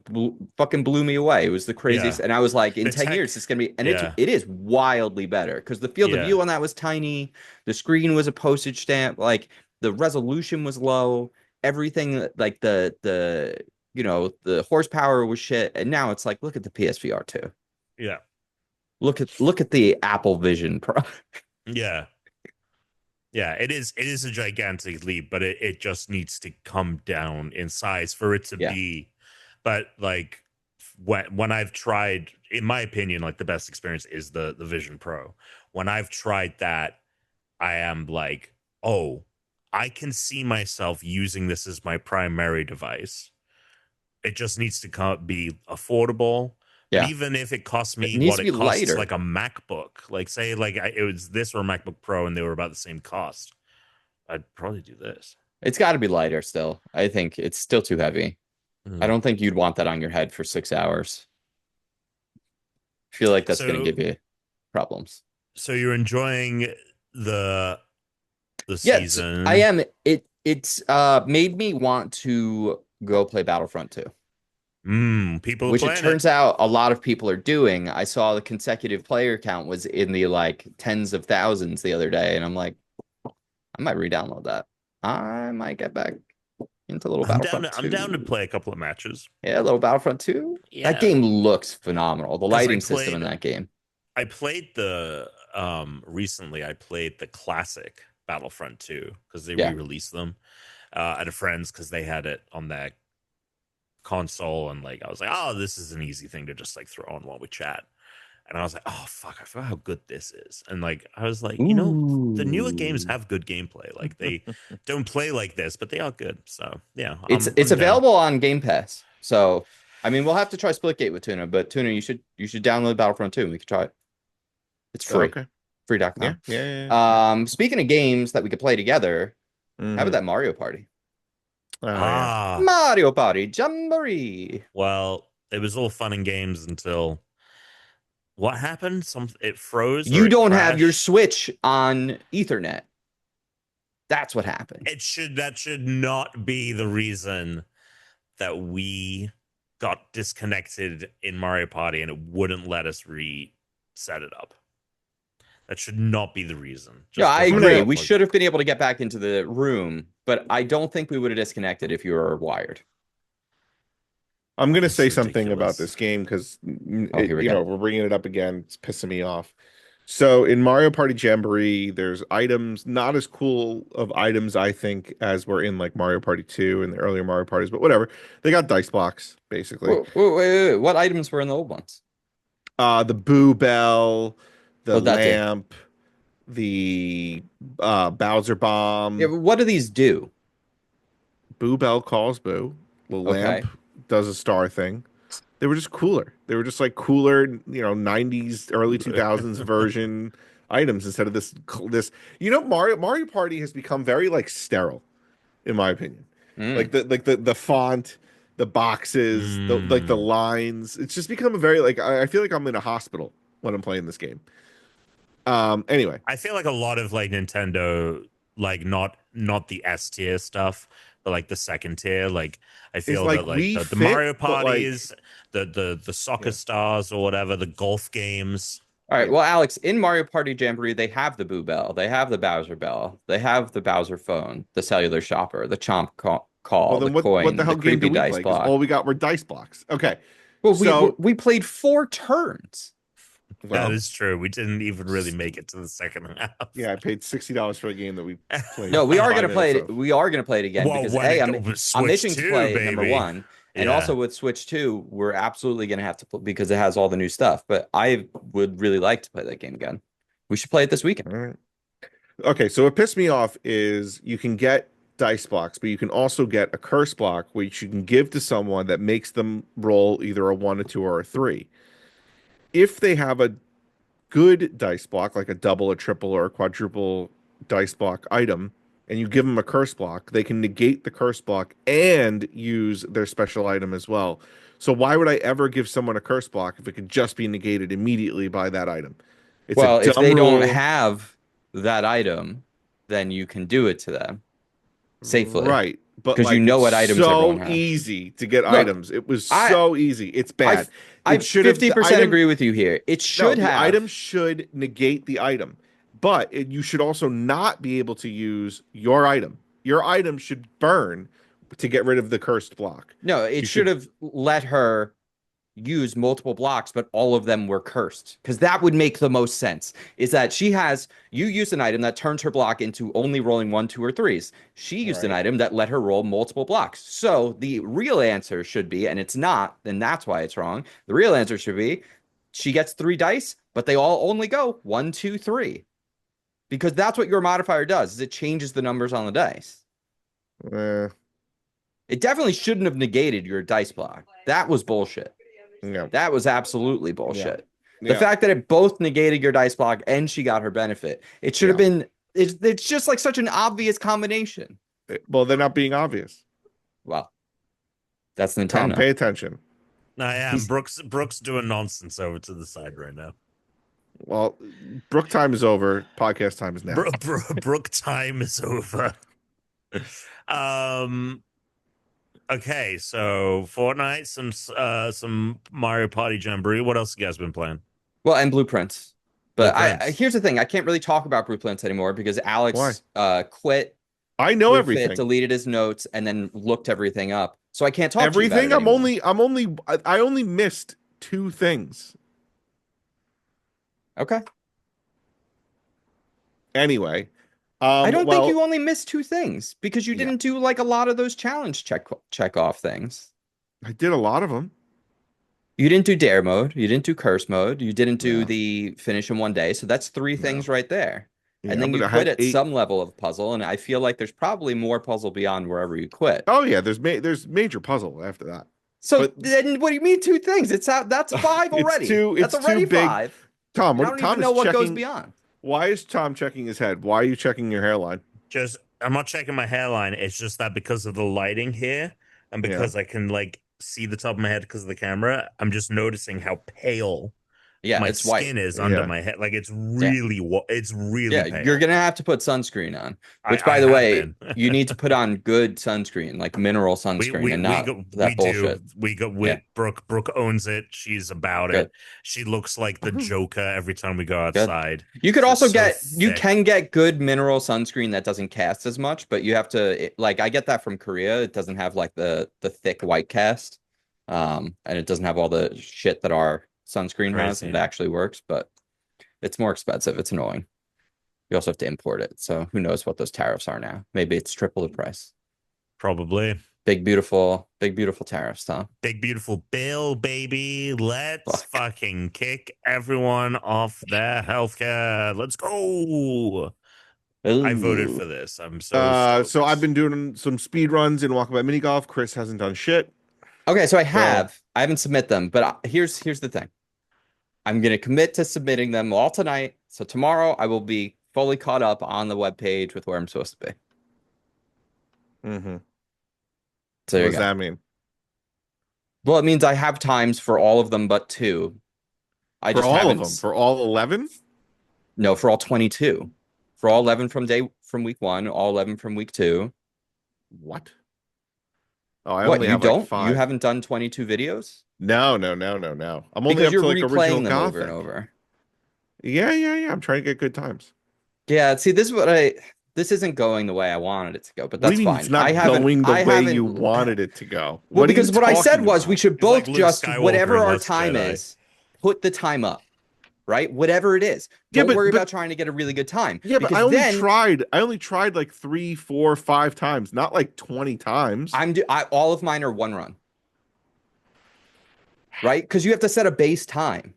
fucking blew me away. It was the craziest. Yeah. And I was like, in The 10 tech, years, it's going to be, and yeah. it is wildly better because the field of Yeah. view on that was tiny. The screen was a postage stamp. Like the resolution was low. Everything, like the horsepower was shit. And now it's like, look at the PSVR 2. Yeah. Look at the Apple Vision Pro. Yeah. Yeah, it is a gigantic leap, but it just needs to come down in size for it to Yeah. be. But like when I've tried, in my opinion, like the best experience is the Vision Pro. When I've tried that, I am like, oh, I can see myself using this as my primary device. It just needs to be affordable. Yeah. But even if it costs me needs what to it be costs, lighter. like a MacBook, like say like it was this or a MacBook Pro, and they were about the same cost, I'd probably do this. It's got to be lighter still. I think it's still too heavy. I don't think you'd want that on your head for 6 hours. I feel like that's going to give you problems. So you're enjoying the Yes, season? I am. It's made me want to go play Battlefront 2. People which it turns out a lot of people are doing. I saw the consecutive player count was in the like tens of thousands the other day, and I'm like, I might re-download that. I might get back into a little Battlefront 2. I'm down to play a couple of matches. Yeah, a little Battlefront 2. Yeah. That game looks phenomenal. The lighting system in that game. I played the recently. I played the classic Battlefront 2 because they re-released them at a friend's because they had it on their console, and like I was like, oh, this is an easy thing to just like throw on while we chat. And I was like, oh fuck, I forgot how good this is. And like I was like, you know, the newer games have good gameplay. Like they don't play like this, but they are good. So yeah, it's available on Game Pass. So I mean, we'll have to try Splitgate with Tuna, but Tuna, you should download Battlefront 2 and we could try it. It's free. Okay. Free.com. Yeah. Speaking of games that we could play together, how about that Mario Party? Mario Party Jamboree. Well, it was all fun and games until what happened? It froze. You don't have your Switch on Ethernet. That's what happened. That should not be the reason that we got disconnected in Mario Party and it wouldn't let us reset it up. That should not be the reason. Yeah, I agree. We should have been able to get back into the room, but I don't think we would have disconnected if you were wired. I'm going to say something about this game because we're bringing it up again. It's pissing me off. So in Mario Party Jamboree, there's items, not as cool of items, I think, as were in like Mario Party 2 and the earlier Mario Parties, but whatever. They got dice blocks, basically. Wait. What items were in the old ones? The Boo Bell, the lamp, the Bowser Bomb. Yeah, what do these do? Boo Bell calls Boo. The lamp does a star thing. They were just cooler. They were just like cooler, 90s, early 2000s version items instead of this. Mario Party has become very like sterile, in my opinion. Like the font, the boxes, the lines. It's just become a very like I feel like I'm in a hospital when I'm playing this game. Anyway, I feel like a lot of like Nintendo, like not the S tier stuff, but like the second tier, like I feel that like the Mario Parties, the soccer stars or whatever, the golf games. All right, well, Alex, in Mario Party Jamboree, they have the Boo Bell, they have the Bowser Bell, they have the Bowser phone, the cellular shopper, the Chomp call, the coin, what the hell the game creepy do we dice play? block. All we got were dice blocks. Okay, well, we played 4 turns. Well, that is true. We didn't even really make it to the second half. Yeah, I paid $60 for a game that we played. No, we are going to play it. We are going to play it again because I'm itching to play baby. number 1, and also with Switch 2, we're absolutely going to have to play because it has all the new stuff. But I would really like to play that game again. We should play it this weekend. All right. Okay, so what pissed me off is you can get dice blocks, but you can also get a curse block, which you can give to someone that makes them roll either a 1, a 2, or a 3. If they have a good dice block, like a double, a triple, or a quadruple dice block item, and you give them a curse block, they can negate the curse block and use their special item as well. So why would I ever give someone a curse block if it could just be negated immediately by that item? It's Well, a if dumb they don't rule. have that item, then you can do it to them safely. Right. But Because you like know it's what items everyone so has. easy to get Look, items. It was I so easy. It's bad. I It should have 50% agree with you here. It no, should the have. item should negate the item, but you should also not be able to use your item. Your item should burn to get rid of the cursed block. No, it You should have let her use multiple blocks, but all of them were cursed. Because that would make the most sense. Is that you used an item that turns her block into only rolling 1, 2, or 3s. She used an Right. item that let her roll multiple blocks. So the real answer should be, and it's not, and that's why it's wrong. The real answer should be she gets 3 dice, but they all only go 1, 2, 3. Because that's what your modifier does, is it changes the numbers on the dice. It definitely shouldn't have negated your dice block. That was bullshit. Yeah. That was absolutely bullshit. The Yeah. fact that it both negated your dice block and she got her benefit. It should have been, it's just like such an obvious combination. Well, they're not being obvious. Well, that's Tom, Nintendo. pay attention. I am. Brooks doing nonsense over to the side right now. Well, Brook time is over. Podcast time is now. Brook time is over. Okay, so Fortnite, some Mario Party Jamboree. What else you guys been playing? Well, and Blueprints. But Blueprints. here's the thing. I can't really talk about Blueprints anymore because Alex quit. I know Fit, everything. deleted his notes, and then looked everything up. So I can't talk Everything. to you about it anymore. I only missed 2 things. Okay. Anyway, I don't think you only missed 2 things because you Yeah. didn't do like a lot of those challenge check off things. I did a lot of them. You didn't do dare mode. You didn't do curse mode. You didn't do Yeah. the finish in 1 day. So that's 3 things right there. Yeah, And then but you I quit had at 8. some level of puzzle, and I feel like there's probably more puzzle beyond wherever you quit. Oh yeah, there's major puzzle after that. So but- then, what do you mean 2 things? It's out. That's 5 already. It's that's already too big. 5. Tom, I what don't Tom even know is what checking. goes beyond. Why is Tom checking his head? Why are you checking your hairline? Just I'm not checking my hairline. It's just that because of the lighting here, and because I can like see the top of my head because of the camera, I'm just noticing how pale Yeah, my it's skin white. is under Yeah. my head. Like it's really it's really Yeah, pale. you're gonna have to put sunscreen on. Which, I by the have way, been. you need to put on good sunscreen, like mineral sunscreen, and not that bullshit. Brooke owns it. She's about Good. it. She looks like the Joker every time we go outside. You could She's also so you thick. can get good mineral sunscreen that doesn't cast as much, but you have to like I get that from Korea. It doesn't have like the thick white cast, and it doesn't have all the shit that our sunscreen has, and it Crazy. actually works, but it's more expensive. It's annoying. You also have to import it, so who knows what those tariffs are now? Maybe it's triple the price. Probably. Big beautiful tariffs, Tom. Big beautiful bill, baby. Let's Fuck. fucking kick everyone off their healthcare. Let's go. I voted Ooh. for this. I'm so So I've been doing some speed runs in Walkabout Mini Golf. Chris hasn't done shit. Okay, so I haven't submit them, but here's the thing. I'm going to commit to submitting them all tonight. So tomorrow I will be fully caught up on the webpage with where I'm supposed to be. Mm-hmm. So there What you does go. that mean? Well, it means I have times for all of them but 2. I For just all haven't. of them? For all 11? No, for all 22. For all 11 from week 1, all 11 from week 2. What? Oh, I What, only you have don't? like 5. You haven't done 22 videos? No. I'm only Because up you're to like replaying original them over and Gothic. over. Yeah. I'm trying to get good times. Yeah, see, this isn't going the way I wanted it to go, but What do that's you mean fine. it's not going the way you wanted it to go? Well, What are you because what I said talking was about? we should He's like both Luke just Skywalker whatever in our Last time Jedi. is, put the time up, right? Whatever it is. Yeah, Don't worry but- about trying to get a really good time. Yeah, but because I only then tried like 3, 4, 5 times, not like 20 times. all of mine are 1 run. Right? Because you have to set a base time.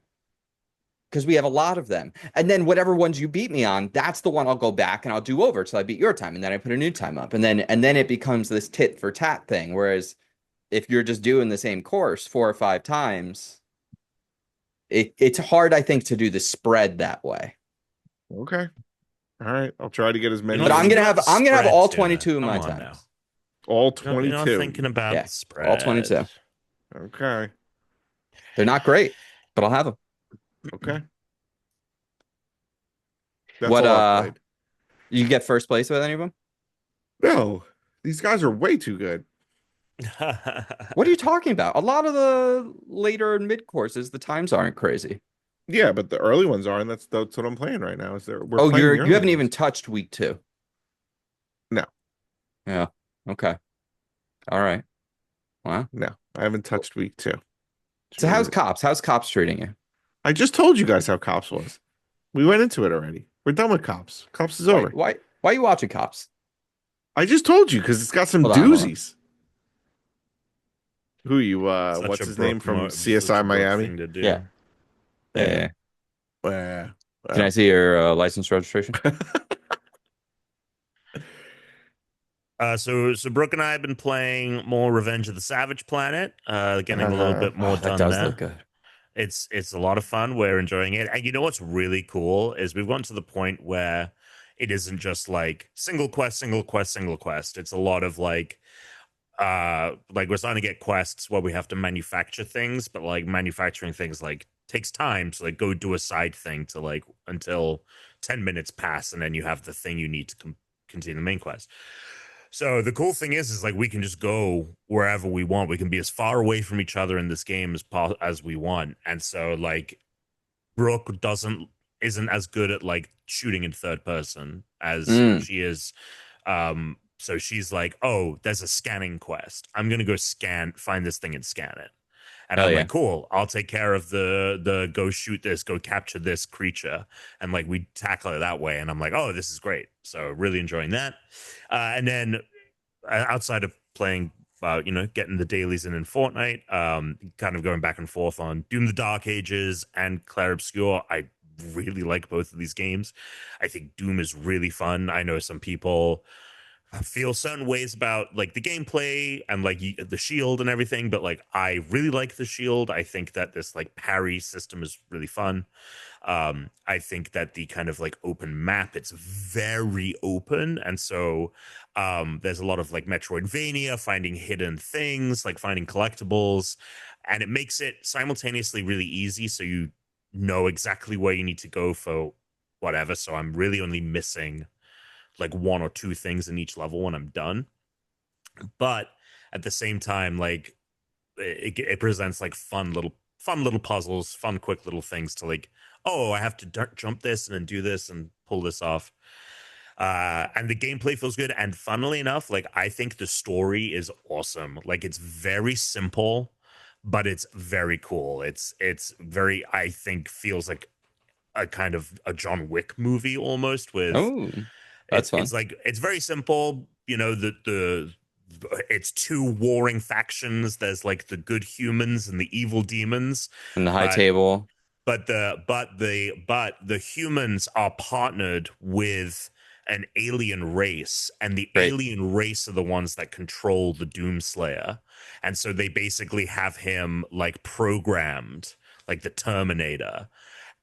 because we have a lot of them. And then whatever ones you beat me on, that's the one I'll go back and I'll do over till I beat your time, and then I put a new time up, and then it becomes this tit for tat thing. Whereas if you're just doing the same course 4 or 5 times, it's hard, I think, to do the spread that way. Okay. All right. I'll try to get as many. You But don't I'm gonna think have about all spread, Tuna. 22 of my Come on times. now. All You're 22. not thinking about Yeah, the spread. all 22. Okay. They're not great, but I'll have them. Okay. That's What all I've played. you get first place with any of them? No, these guys are way too good. What are you talking about? A lot of the later and mid courses, the times aren't crazy. Yeah, but the early ones are, and that's what I'm playing right now. We're Oh, playing the you early haven't ones. even touched week 2. No. Yeah. Okay. All right. Wow. No, I haven't touched week 2. So how's Cops? How's Cops treating you? I just told you guys how Cops was. We went into it already. We're done with Cops. Cops is over. Why are you watching Cops? I just told you because it's got some Hold on, hold on. doozies. Who you? Such What's a his name Brooke from such a CSI Brooke Miami? thing to do. Yeah. Yeah. Can I Well, see your license registration? So Brooke and I have been playing more Revenge of the Savage Planet, getting a little bit more Oh, that done does there. look good. It's a lot of fun. We're enjoying it. And you know what's really cool is we've gotten to the point where it isn't just like single quest, single quest, single quest. It's a lot of like we're starting to get quests where we have to manufacture things, but like manufacturing things like takes time to like go do a side thing to like until 10 minutes pass, and then you have the thing you need to continue the main quest. So the cool thing is like we can just go wherever we want. We can be as far away from each other in this game as we want. And so like Brooke isn't as good at like shooting in third person as she is. So she's like, oh, there's a scanning quest. I'm gonna go find this thing and scan it. And I'm like, cool, I'll take care of the go shoot this, go capture this creature. And like we tackle it that way. And I'm like, oh, this is great. So really enjoying that. And then outside of playing, getting the dailies in Fortnite, kind of going back and forth on Doom the Dark Ages and Clair Obscur. I really like both of these games. I think Doom is really fun. I know some people feel certain ways about like the gameplay and like the shield and everything, but like I really like the shield. I think that this like parry system is really fun. I think that the kind of like open map, it's very open, and so there's a lot of like Metroidvania, finding hidden things, like finding collectibles, and it makes it simultaneously really easy, so you know exactly where you need to go for whatever. So I'm really only missing like 1 or 2 things in each level when I'm done. But at the same time, like it presents like fun little puzzles, fun quick little things to like, oh, I have to jump this and then do this and pull this off. And the gameplay feels good. And funnily enough, like I think the story is awesome. Like it's very simple, but it's very cool. It's very, I think, feels like a kind of a John Wick movie almost with. Oh, that's fun. It's like it's very simple. You know, it's 2 warring factions. There's like the good humans and the evil demons. And the high table. But the humans are partnered with an alien race, and the alien race are the ones that control the Doomslayer. And so they basically have him like programmed like the Terminator.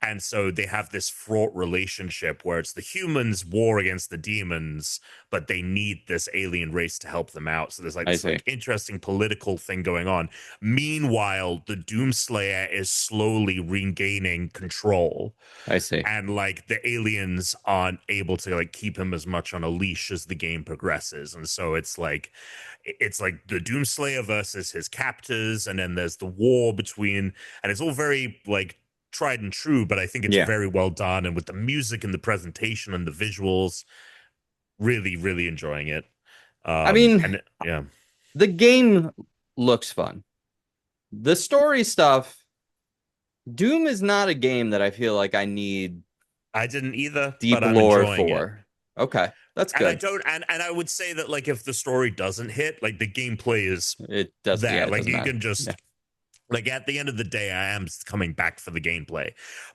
And so they have this fraught relationship where it's the humans war against the demons, but they need this alien race to help them out. So there's like this like interesting political thing going on. Meanwhile, the Doomslayer is slowly regaining control. I see. And like the aliens aren't able to like keep him as much on a leash as the game progresses. And so it's like the Doomslayer versus his captors, and then there's the war between, and it's all very like tried and true, but I think it's very well done, and with the music and the presentation and the visuals, really really enjoying it. I mean, the game looks fun. The story stuff, Doom is not a game that I feel like I need I didn't either deep but I'm lore enjoying for it. Okay, that's good. And I don't, and I would say that like if the story doesn't hit, like the gameplay is it doesn't there, it like doesn't you matter. can just Like at the end of the day, I am coming back for the gameplay,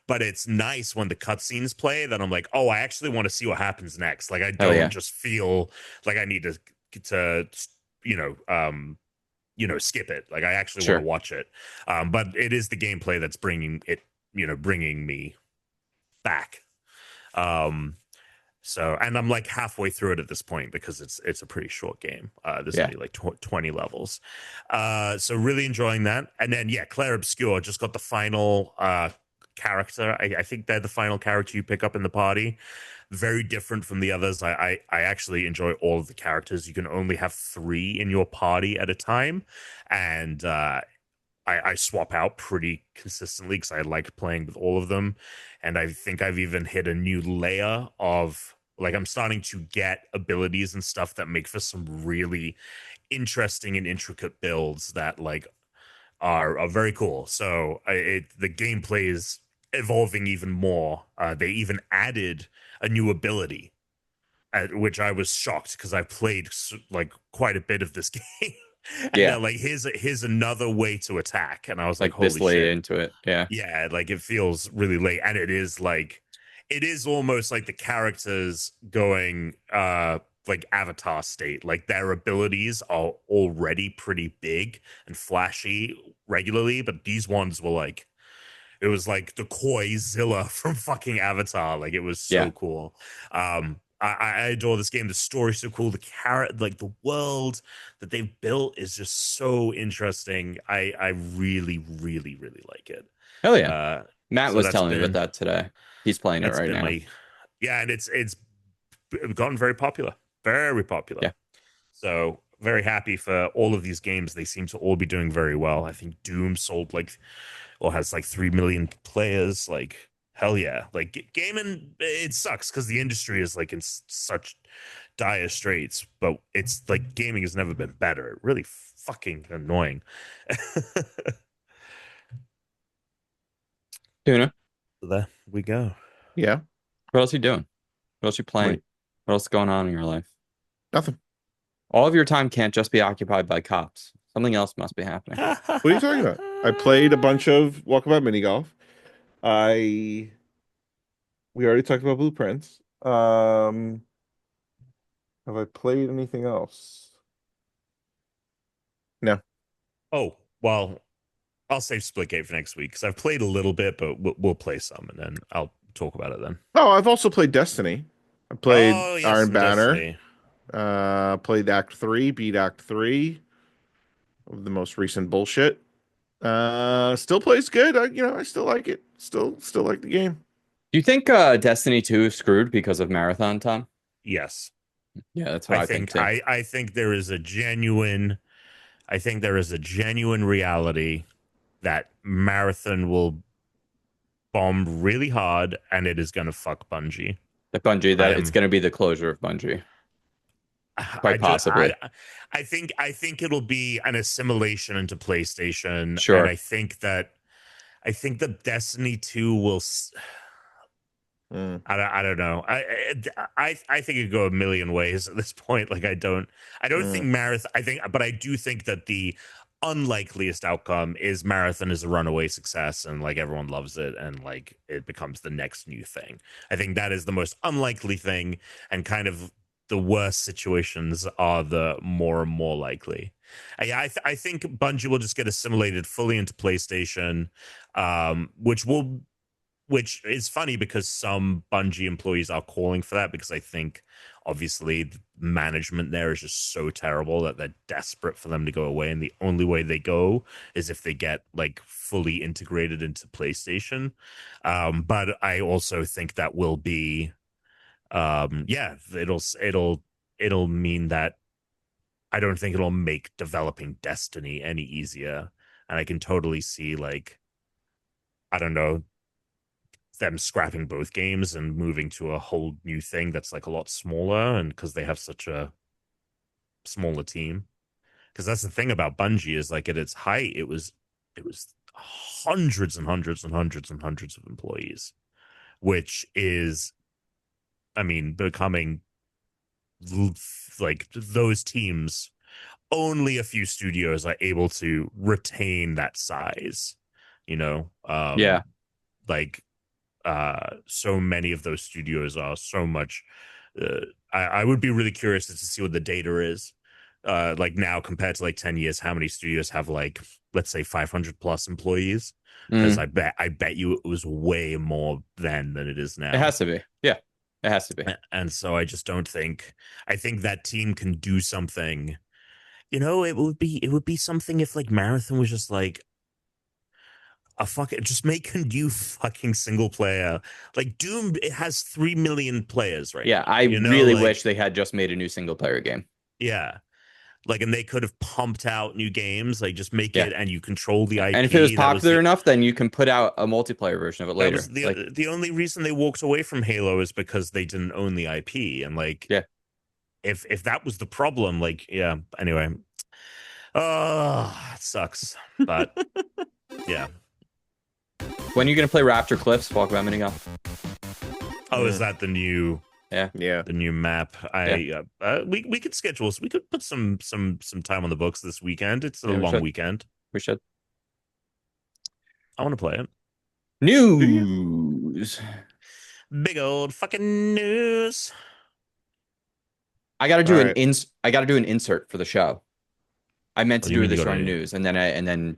but it's nice when the cutscenes play that I'm like, oh, I actually want to see what happens next. Like I Hell don't yeah. just feel like I need to you know skip it. Like I actually want Sure. to watch it. But it is the gameplay that's bringing me back. Um, so, and I'm like halfway through it at this point because it's a pretty short game. There's Yeah. only like 20 levels. So really enjoying that. And then yeah, Clair Obscure just got the final character. I think they're the final character you pick up in the party. Very different from the others. I actually enjoy all of the characters. You can only have 3 in your party at a time, and I swap out pretty consistently because I like playing with all of them. And I think I've even hit a new layer of like I'm starting to get abilities and stuff that make for some really interesting and intricate builds that like are very cool. So the gameplay is evolving even more. They even added a new ability, which I was shocked because I played like quite a bit of this game. And Yeah. like here's another way to attack, and I was like, Like this holy late shit, into it. Yeah. yeah, like it feels really late, and it is almost like the characters going like avatar state. Like their abilities are already pretty big and flashy regularly, but these ones were like it was like the Koi Zilla from fucking Avatar. Like it was Yeah. so cool. I adore this game. The story's so cool. The carrot, like the world that they've built is just so interesting. I really, really, really like it. Hell yeah. Uh, Matt so was telling me about that today. He's playing it that's right been now. my yeah, and it's gotten very popular, very popular. Yeah. So very happy for all of these games. They seem to all be doing very well. I think Doom sold like or has like 3 million players. Like hell yeah. Like gaming, it sucks because the industry is like in such dire straits. But it's like gaming has never been better. Really fucking annoying. Tuna, So there we go. Yeah. what else are you doing? What else are you playing? Wait. What else is going on in your life? Nothing. All of your time can't just be occupied by cops. Something else must be happening. What are you talking about? I played a bunch of Walkabout mini golf. We already talked about Blueprints. Have I played anything else? No. Oh, well, I'll save Splitgate for next week because I've played a little bit, but we'll play some and then I'll talk about it then. Oh, I've also played Destiny. I played Oh, yes, Iron some Banner. Destiny. Played Act 3, beat Act 3 of the most recent bullshit. Still plays good. I still like it. Still like the game. Do you think Destiny 2 is screwed because of marathon time? Yes. Yeah, that's what I think too. I think there is a genuine reality that Marathon will bomb really hard and it is going to fuck Bungie. That Bungie, I that it's am going to be the closure of Bungie, I quite just possibly. I think it'll be an assimilation into PlayStation, Sure. and I think that Destiny 2 will Mm. I don't know. I think it could go a million ways at this point. Like I don't think Marathon. But I do think that the unlikeliest outcome is Marathon is a runaway success and like everyone loves it and like it becomes the next new thing. I think that is the most unlikely thing, and kind of the worst situations are the more and more likely. I think Bungie will just get assimilated fully into PlayStation, which is funny because some Bungie employees are calling for that because I think obviously the management there is just so terrible that they're desperate for them to go away, and the only way they go is if they get like fully integrated into PlayStation. But I also think that will be yeah, it'll mean that I don't think it'll make developing Destiny any easier, and I can totally see like I don't know, them scrapping both games and moving to a whole new thing that's like a lot smaller, and because they have such a smaller team. Because that's the thing about Bungie is like at its height it was hundreds and hundreds and hundreds and hundreds of employees, which is I mean becoming like those teams only a few studios are able to retain that size, you know. Yeah. Like so many of those studios are so much I would be really curious to see what the data is like now compared to like 10 years, how many studios have like, let's say 500 plus employees, because Mm. I bet you it was way more then than it is now. It has to be. Yeah, it has to be. And so I just don't think, I think that team can do something. You know, it would be something if like Marathon was just like a fucking, just make a new fucking single player. Like Doom, it has 3 million players right Yeah, now. I You know, really like, wish they had just made a new single player game. yeah. Like, and they could have pumped out new games, like just make Yeah. it, and you control the IP. And if it was That popular enough, then you can put out a multiplayer version of it later. That was Like, the only reason they walked away from Halo is because they didn't own the IP. And like, yeah. if that was the problem, like, yeah. Anyway, oh, it sucks, but yeah. When are you gonna play Raptor Cliffs? Walk about mini golf. Oh, is that the new? Yeah. The new map. We could schedule. We could put some time on the books this weekend. It's a long weekend. We should. I want to play it. News. Big old fucking news. I gotta do I gotta do an insert for the show. I meant to do this on news, and then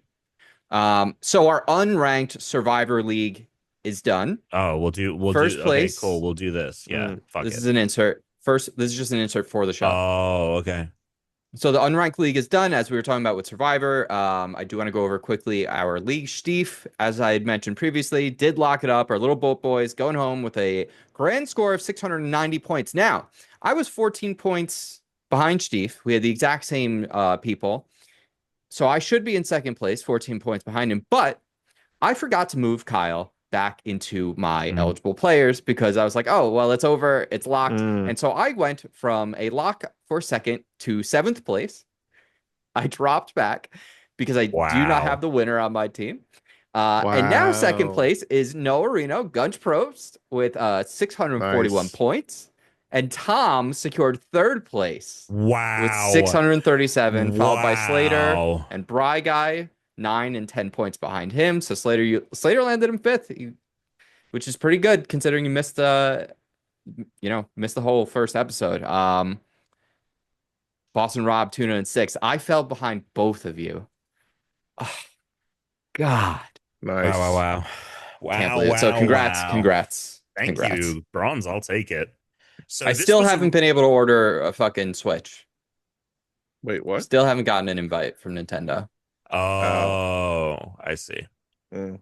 so our unranked Survivor League is done. Oh, we'll first do place. Okay, cool. We'll do this. Yeah. Fuck this it. is an insert. First, this is just an insert for the show. Oh, okay. So the unranked league is done, as we were talking about with Survivor. I do want to go over quickly our league. Steve, as I had mentioned previously, did lock it up. Our little boat boys going home with a grand score of 690 points. Now, I was 14 points behind Steve. We had the exact same people. So I should be in second place, 14 points behind him. But I forgot to move Kyle back into my eligible players because I was like, oh, well, it's over. It's locked. And so I went from a lock for second to seventh place. I dropped back because I do not have the winner on my team. And now second place is Noah Reno, Gunch Probst with 641 points. And Tom secured third place with 637, followed by Slater and Bry Guy, 9 and 10 points behind him. So Slater landed in fifth, which is pretty good considering you missed the whole first episode. Boston Rob, Tuna, and 6. I fell behind both of you. Oh, God. Nice. Wow. Can't believe it. So congrats. Thank you. Bronze, I'll take it. So I still haven't been able to order a fucking Switch. Wait, what? Still haven't gotten an invite from Nintendo. Oh, I see. Yeah.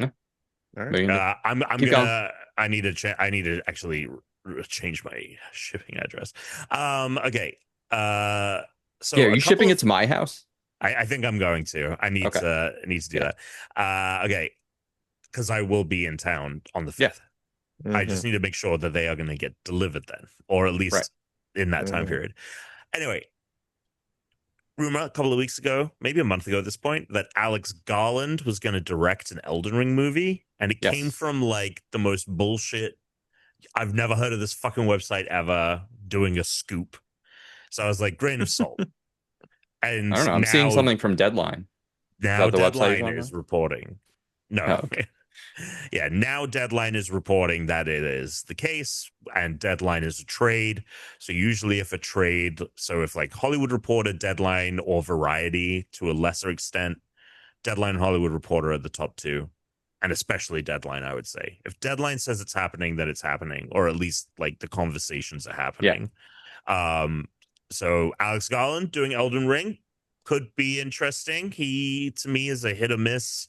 All right. I need to actually change my shipping address. Okay. So are you shipping it to my house? I think I'm going to. I need to do that. Okay. Because I will be in town on the 5th. I just need to make sure that they are going to get delivered then, or at least in that time period. Anyway, rumor a couple of weeks ago, maybe a month ago at this point, that Alex Garland was going to direct an Elden Ring movie, and it came from like the most bullshit. I've never heard of this fucking website ever doing a scoop. So I was like, grain of salt. And I don't know. I'm seeing something from Deadline. Now Deadline is reporting. No. Oh, okay. Yeah, now Deadline is reporting that it is the case, and Deadline is a trade. So usually if like Hollywood Reporter, Deadline, or Variety to a lesser extent, Deadline and Hollywood Reporter are the top two, and especially Deadline, I would say. If Deadline says it's happening, then it's happening, or at least like the conversations are happening. So Alex Garland doing Elden Ring could be interesting. He, to me, is a hit or miss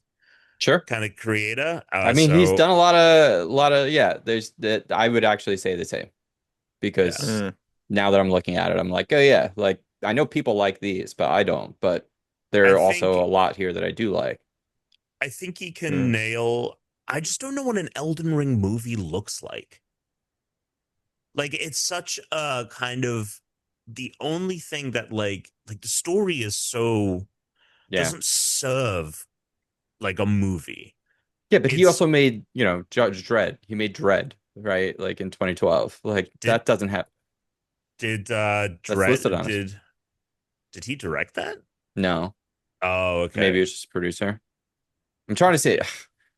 kind of creator. I mean, he's done a lot of there's that. I would actually say the same, because now that I'm looking at it, I'm like, oh yeah, like I know people like these, but I don't. But there are also a lot here that I do like. I think he can nail. I just don't know what an Elden Ring movie looks like. Like, it's such a kind of the only thing that like the story is so doesn't serve like a movie. Yeah, but he also made, Judge Dredd. He made Dredd, right? Like in 2012. Like that doesn't happen. Did That's listed on it. did he direct that? No, Oh, okay. maybe it's just a producer. I'm trying to say,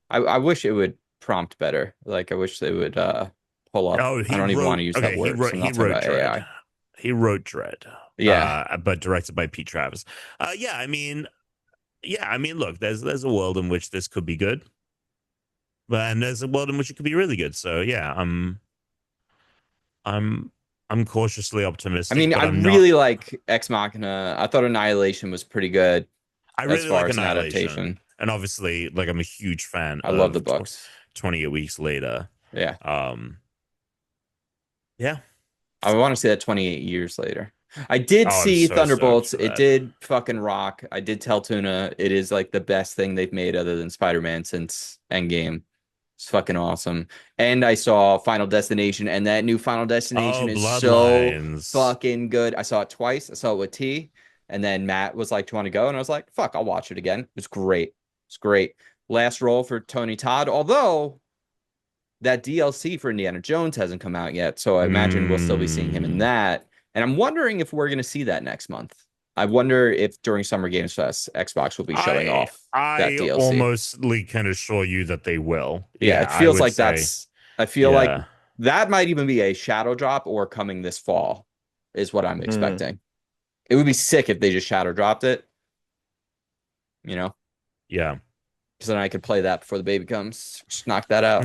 I wish it would prompt better. Like I wish they would pull up. Oh, I don't even want to use that word. So I'm not talking about Dread. AI. He wrote Dread. Yeah. But directed by Pete Travis. Yeah, I mean, look, there's a world in which this could be good, and there's a world in which it could be really good. So yeah, I'm cautiously optimistic. I mean, but I I'm really not. like Ex Machina. I thought Annihilation was pretty good I as really far like as an Annihilation, adaptation. and obviously, like I'm a huge fan I love the of books. 28 Weeks Later. Yeah. Yeah. I want to see that 28 years later. I did Oh, I'm see so stoked Thunderbolts. for It that. did fucking rock. I did tell Tuna it is like the best thing they've made other than Spider-Man since Endgame. It's fucking awesome. And I saw Final Destination, and that new Final Destination Oh, is so Bloodlines. fucking good. I saw it twice. I saw it with T, and then Matt was like, "Do you want to go?" And I was like, "Fuck, I'll watch it again." It's great. It's great. Last role for Tony Todd, although that DLC for Indiana Jones hasn't come out yet, so I imagine we'll still be seeing him in that. And I'm wondering if we're going to see that next month. I wonder if during Summer Games Fest, Xbox will be showing off that I DLC. almostly can assure you that they will. Yeah, it feels like say, I feel like yeah. that might even be a shadow drop or coming this fall, is what I'm expecting. It would be sick if they just shadow dropped it, you know? Yeah. Because then I could play that before the baby comes. Just knock that out.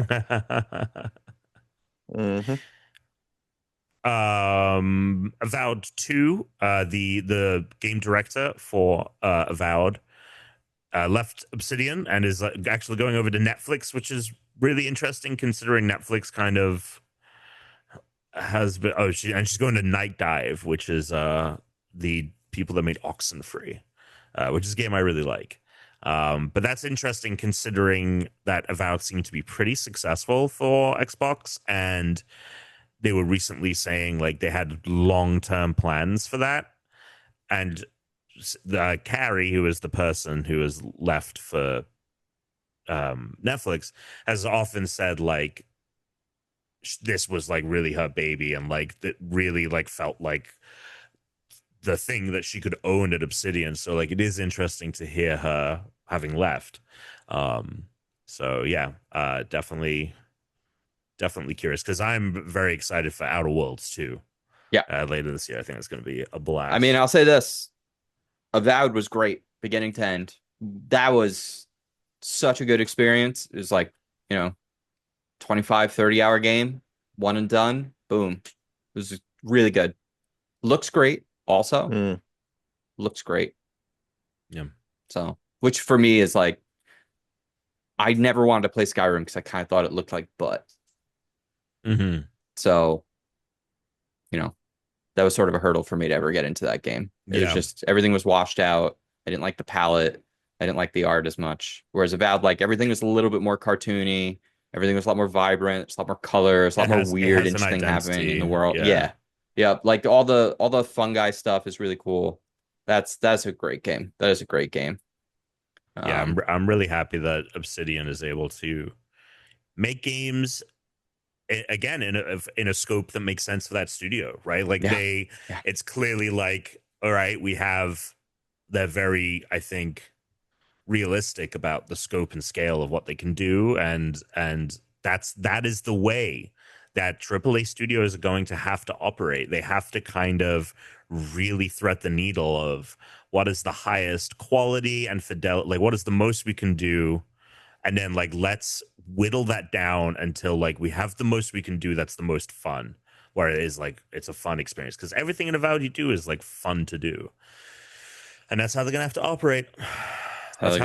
Avowed 2, the game director for Avowed left Obsidian and is actually going over to Netflix, which is really interesting considering Netflix kind of has been she's going to Night Dive, which is the people that made Oxenfree, which is a game I really like. But that's interesting considering that Avowed seemed to be pretty successful for Xbox, and they were recently saying like they had long-term plans for that. And Carrie, who is the person who has left for Netflix, has often said like this was like really her baby, and like that really like felt like the thing that she could own at Obsidian. So like it is interesting to hear her having left. So yeah, definitely curious, because I'm very excited for Outer Worlds too. Yeah. Later this year. I think it's going to be a blast. I mean, I'll say this. Avowed was great, beginning to end. That was such a good experience. It was like, 25, 30-hour game, one and done. Boom. It was really good. Looks great also. Looks great. Yeah. So, which for me is like, I never wanted to play Skyrim because I kind of thought it looked like butt. So, that was sort of a hurdle for me to ever get into that game. It was just, everything was washed out. I didn't like the palette. I didn't like the art as much. Whereas Avowed, like everything was a little bit more cartoony. Everything was a lot more vibrant. There's a lot more color. There's a lot more weird, interesting happening in the world. Yeah. Like all the fungi stuff is really cool. That's a great game. That is a great game. Yeah, I'm really happy that Obsidian is able to make games again in a scope that makes sense for that studio, right? Like it's clearly like, all right, they're very, I think, realistic about the scope and scale of what they can do, and that is the way that AAA studios are going to have to operate. They have to kind of really thread the needle of what is the highest quality and fidelity, like what is the most we can do, and then like let's whittle that down until like we have the most we can do that's the most fun, where it is like it's a fun experience, because everything in Avowed you do is like fun to do, and that's how they're gonna have to operate. That's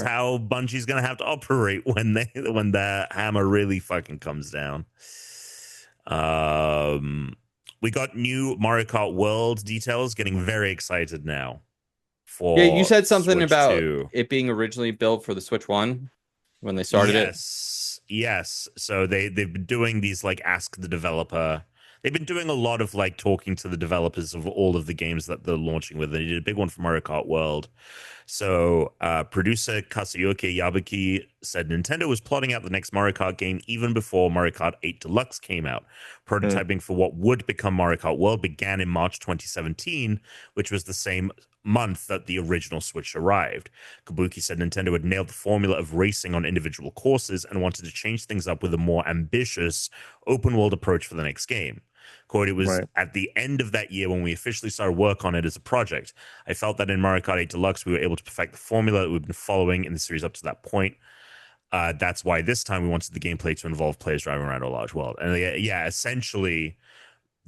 how Bungie's gonna have to operate when the hammer really fucking comes down. We got new Mario Kart World details. Getting very excited now. You said something Switch about 2. it being originally built for the Switch 1 when they started it. Yes. So they've been doing these like ask the developer. They've been doing a lot of like talking to the developers of all of the games that they're launching with. They did a big one for Mario Kart World. So, producer Kazuyuki Yabuki said Nintendo was plotting out the next Mario Kart game even before Mario Kart 8 Deluxe came out. Prototyping for what would become Mario Kart World began in March 2017, which was the same month that the original Switch arrived. Kabuki said Nintendo had nailed the formula of racing on individual courses and wanted to change things up with a more ambitious open world approach for the next game. Quote, it was Right. at the end of that year when we officially started work on it as a project. I felt that in Mario Kart 8 Deluxe, we were able to perfect the formula that we've been following in the series up to that point. That's why this time we wanted the gameplay to involve players driving around a large world. And yeah, essentially,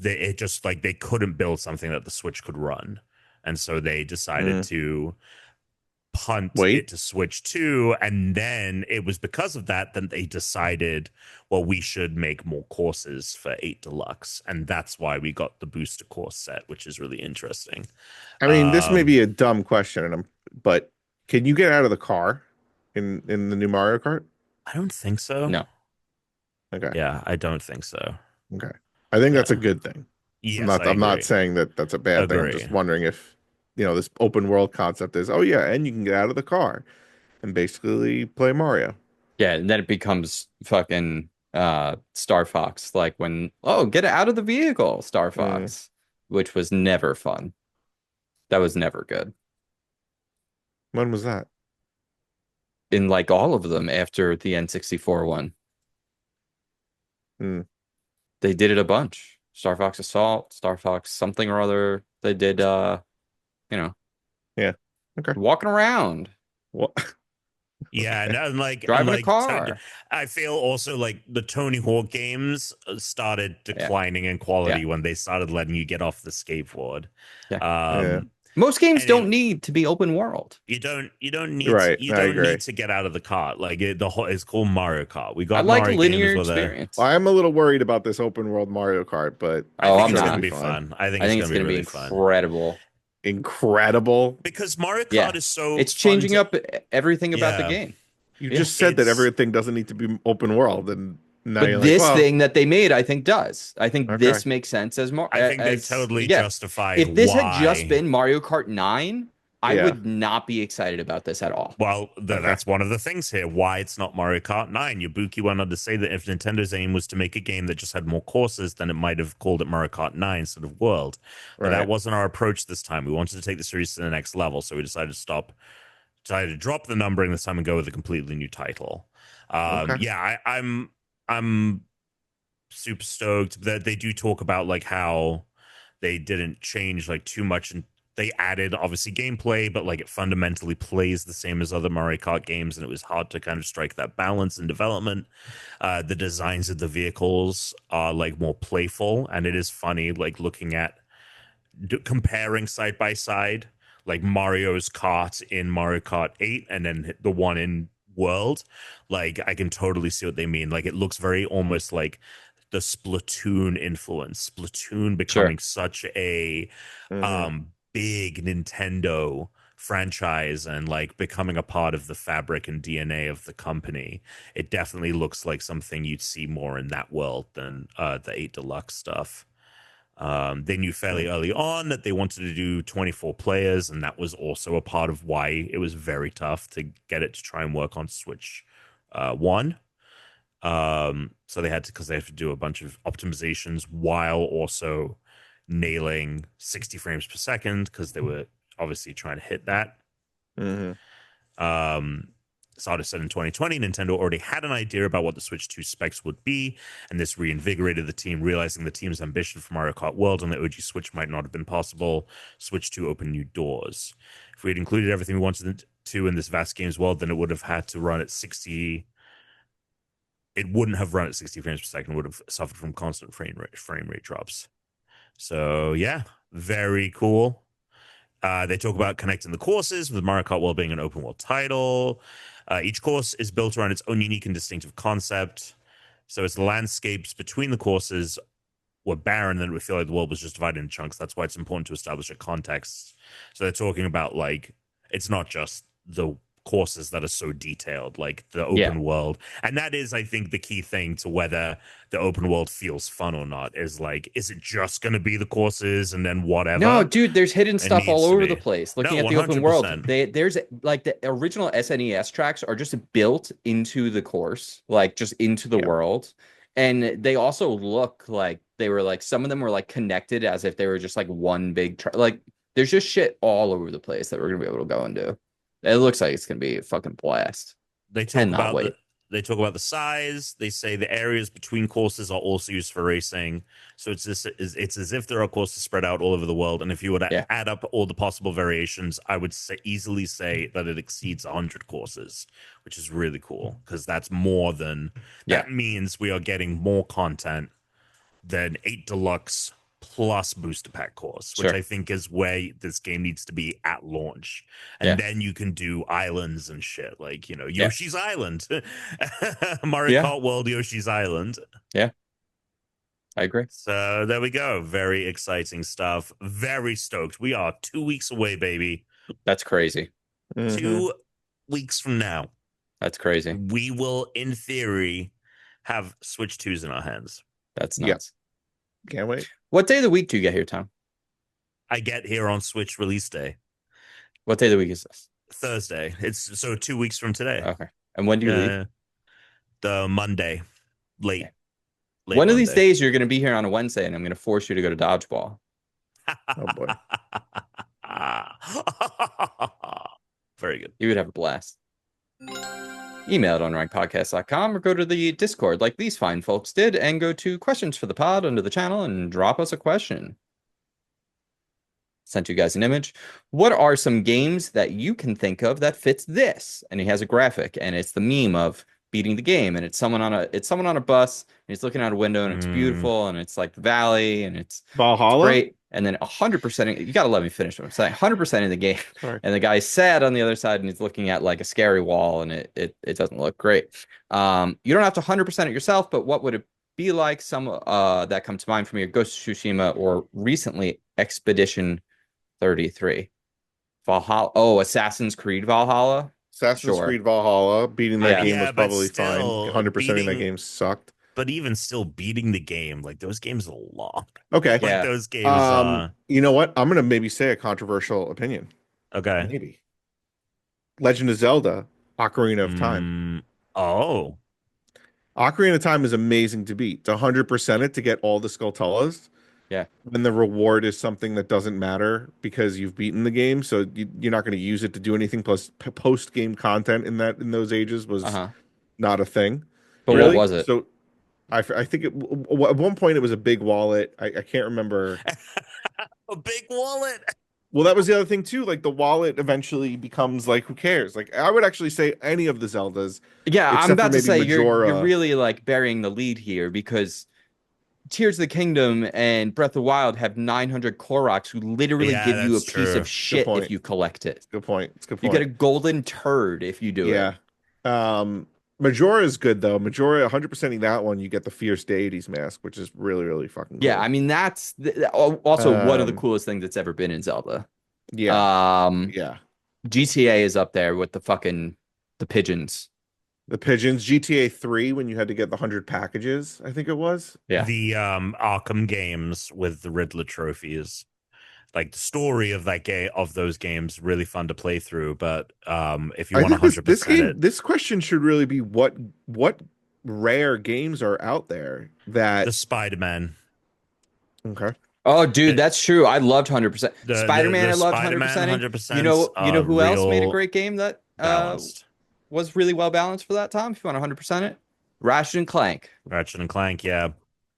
it just like they couldn't build something that the Switch could run. And so they decided to punt it to Switch 2, and then it was because of that they decided, well, we should make more courses for 8 Deluxe, and that's why we got the booster course set, which is really interesting. I mean, this may be a dumb question, but can you get out of the car in the new Mario Kart? I don't think so. No. Okay. Yeah, I don't think so. Okay. I think that's a good thing. Yes, I'm not saying that that's a bad thing. I'm just wondering if, this open world concept is, oh yeah, and you can get out of the car and basically play Mario. Yeah, and then it becomes fucking Star Fox, like when, get out of the vehicle, Star Fox, which was never fun. That was never good. When was that? In like all of them after the N64 one. They did it a bunch. Star Fox Assault, Star Fox something or other. They did Yeah. Okay. Walking around. What? Yeah, and like driving a car. I feel also like the Tony Hawk games started declining in quality when they started letting you get off the skateboard. Most games don't need to be open world. You don't need to get out of the kart. Like it's called Mario Kart. We got I like Mario linear games experience. Well, I'm a little worried about this open world Mario Kart, but I think it's going to be fun. I think it's going to be really fun. Incredible. Because Mario Kart is so it's changing up everything about the game. You just said that everything doesn't need to be open world, and now but this thing that they made, I think, does. I think this makes sense as more. I think they've totally justified. If this had just been Mario Kart 9, I would not be excited about this at all. Well, that's one of the things here. Why it's not Mario Kart 9. Yabuki went on to say that if Nintendo's aim was to make a game that just had more courses, then it might have called it Mario Kart 9 instead of World. But that wasn't our approach this time. We wanted to take the series to the next level, so we decided to drop the numbering this time and go with a completely new title. Yeah, I'm super stoked that they do talk about like how they didn't change like too much, and they added obviously gameplay, but like it fundamentally plays the same as other Mario Kart games, and it was hard to kind of strike that balance in development. The designs of the vehicles are like more playful, and it is funny like looking at comparing side by side like Mario's kart in Mario Kart 8 and then the one in World. Like I can totally see what they mean. Like it looks very almost like the Splatoon influence. Splatoon becoming such a big Nintendo franchise and like becoming a part of the fabric and DNA of the company. It definitely looks like something you'd see more in that world than the 8 Deluxe stuff. They knew fairly early on that they wanted to do 24 players, and that was also a part of why it was very tough to get it to try and work on Switch 1. So they had to do a bunch of optimizations while also nailing 60 frames per second because they were obviously trying to hit that. Started said in 2020, Nintendo already had an idea about what the Switch 2 specs would be, and this reinvigorated the team, realizing the team's ambition for Mario Kart World and the OG Switch might not have been possible. Switch 2 opened new doors. If we had included everything we wanted to in this vast games world, then it would have had to run at 60. It wouldn't have run at 60 frames per second. It would have suffered from constant frame rate drops. So yeah, very cool. They talk about connecting the courses with Mario Kart World being an open world title. Each course is built around its own unique and distinctive concept. So its landscapes between the courses were barren, and it would feel like the world was just divided into chunks. That's why it's important to establish a context. So they're talking about like it's not just the courses that are so detailed, like the Yeah. open world. And that is, I think, the key thing to whether the open world feels fun or not, is like, is it just going to be the courses and then whatever? No, dude, there's hidden It stuff all needs to over be. the place. Looking No, at the open world, 100%. there's like the original SNES tracks are just built into the course, like just into the Yeah. world. And they also look like they were like, some of them were like connected as if they were just like one big track. Like there's just shit all over the place that we're gonna be able to go and do. It looks like it's gonna be a fucking blast. They talk Cannot about wait. they talk about the size. They say the areas between courses are also used for racing. So it's as if there are courses spread out all over the world. And if you were to Yeah. add up all the possible variations, I would easily say that it exceeds 100 courses, which is really cool because that's more than Yeah. that means we are getting more content than 8 deluxe plus booster pack course, which Sure. I think is where this game needs to be at launch. And Yeah. then you can do islands and shit, like, you know, Yeah. Yoshi's Island, Mario Yeah. Kart World, Yoshi's Island. I agree. So there we go. Very exciting stuff. Very stoked. We are 2 weeks away, baby. That's crazy. Mhm. 2 weeks from now, That's crazy. we will, in theory, have Switch 2s in our hands. That's Yeah. nuts. Can't wait. What day of the week do you get here, Tom? I get here on Switch release day, What day of the week is this? Thursday. It's so 2 weeks from today. Okay. And when do you leave? The Monday, late. Okay. late One of these Monday. days you're going to be here on a Wednesday, and I'm going to force you to go to dodgeball. Oh, boy. Very good. You would have a blast. Email at unrankedpodcast.com or go to the Discord like these fine folks did and go to questions for the pod under the channel and drop us a question. Sent you guys an image. What are some games that you can think of that fits this? And he has a graphic, and it's the meme of beating the game, and it's someone on a bus, and he's looking out a window, and it's beautiful, and it's like the valley, and it's Valhalla? great. And then 100%, you got to let me finish what I'm saying. 100% in the game, Sorry. and the guy's sad on the other side, and he's looking at like a scary wall, and it doesn't look great. You don't have to 100% it yourself, but what would it be like? Some that come to mind for me are Ghost of Tsushima or recently Expedition 33. Valhalla. Oh, Assassin's Creed Valhalla. Assassin's Sure. Creed Valhalla, beating that Yeah. game was Yeah, but probably fine. still, 100% of that beating- game sucked. But even still, beating the game, like those games are long. Okay. Yeah. Like those games. You know what? I'm gonna maybe say a controversial opinion. Okay. Maybe. Legend of Zelda, Ocarina of Time. Oh. Ocarina of Time is amazing to beat. To 100% it to get all the Skulltulas. Yeah. When the reward is something that doesn't matter because you've beaten the game, so you're not going to use it to do anything. Plus, post game content in those ages was not a thing. But really. what was it? So, I think at one point it was a big wallet. I can't remember. A big wallet. Well, that was the other thing too. Like the wallet eventually becomes like, who cares? Like I would actually say any of the Zeldas. Yeah, I'm except for about to maybe say you're Majora. really like burying the lead here because Tears of the Kingdom and Breath of the Wild have 900 Koroks who literally Yeah, give you a that's piece true. of shit point. if you collect it. Good point. It's a good You point. get a golden turd if you do it. Yeah. Majora is good though. Majora 100%ing that one, you get the Fierce Deities mask, which is really, really fucking cool. Yeah, I mean that's also one of the Um, coolest things that's ever been in Zelda. Yeah. Yeah. GTA is up there with the pigeons. The pigeons. GTA 3 when you had to get the 100 packages, I think it was. Yeah. The Arkham games with the Riddler trophies. Like the story of that game, of those games, really fun to play through. But if you I want think 100%, this game, this question should really be what rare games are out there that the Spider-Man. okay. Oh, dude, that's true. I loved 100%. The Spider-Man, I loved Spider-Man 100%. You know who else made a great game that balanced. was really well balanced for that, Tom? If you want 100% it, Ratchet and Clank. Ratchet and Clank, yeah.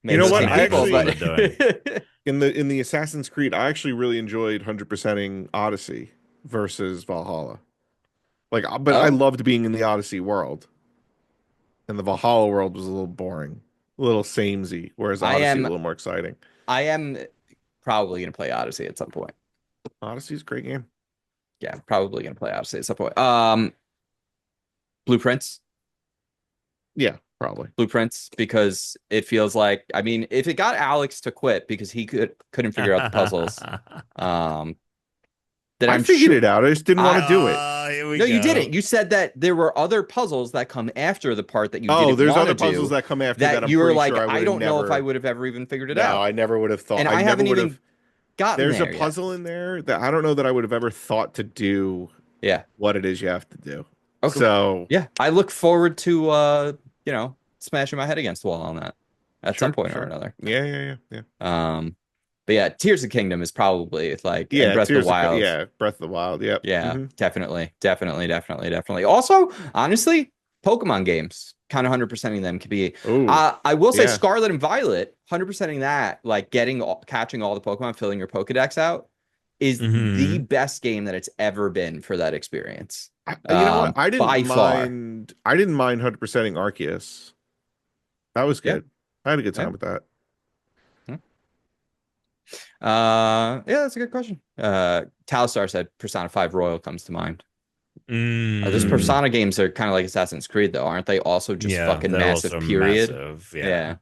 You know what? I But... in the Assassin's Creed, I actually really enjoyed 100%ing Odyssey versus Valhalla. Like, but I loved being in the Odyssey world, and the Valhalla world was a little boring, a little samey, whereas Odyssey a little more exciting. I am probably gonna play Odyssey at some point. Odyssey's a great game. Yeah, probably gonna play Odyssey at some point. Blueprints. Yeah, probably Blueprints, because it feels like, I mean, if it got Alex to quit because he couldn't figure out the puzzles, that I I'm figured sure. it out. I just didn't want to do it. Here we No, go. you didn't. You said that there were other puzzles that come after the part that you Oh, didn't there's want other to do. puzzles that come after that. That I'm you were pretty like, sure I would I have don't know if I never. would have ever even figured it No, out. I never would have thought. And I I never haven't would even have. gotten There's a there yet. puzzle in there that I don't know that I would have ever thought to do Yeah. what it is you have to do. Okay. So Yeah, I look forward to smashing my head against the wall on that at some point or another. Yeah. But yeah, Tears of the Kingdom is probably like, and Yeah, Breath of the Wild. yeah, Breath of the Wild. Yep. Yeah, Mhm. definitely. Also, honestly, Pokemon games, kind of 100%ing them could be. Ooh, I will say yeah. Scarlet and Violet, 100%ing that, like catching all the Pokemon, filling your Pokedex out, is the best game that it's ever been for that experience. You know what? I didn't by far. mind. I didn't mind 100%ing Arceus. That was Yeah. good. I had a good time Yeah. with that. Yeah, that's a good question. Talistar said Persona 5 Royal comes to mind. Those Persona games are kind of like Assassin's Creed, though, aren't they? Also, just fucking they're massive. also Period. massive, Yeah.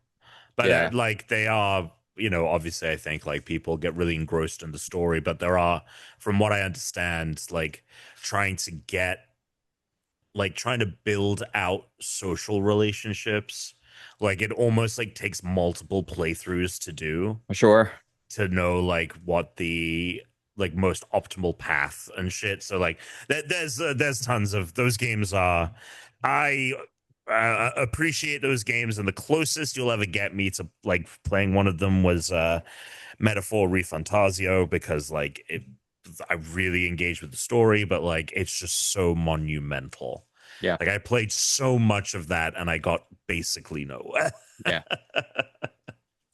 But like they are, obviously, I think like people get really engrossed in the story, but there are, from what I understand, like trying to build out social relationships. Like it almost like takes multiple playthroughs to do. Sure. To know like what the like most optimal path and shit. So like there's tons of those games. I appreciate those games, and the closest you'll ever get me to like playing one of them was Metaphor Refantasio, because like I really engaged with the story, but like it's just so monumental. Yeah. Like I played so much of that and I got basically nowhere. Yeah.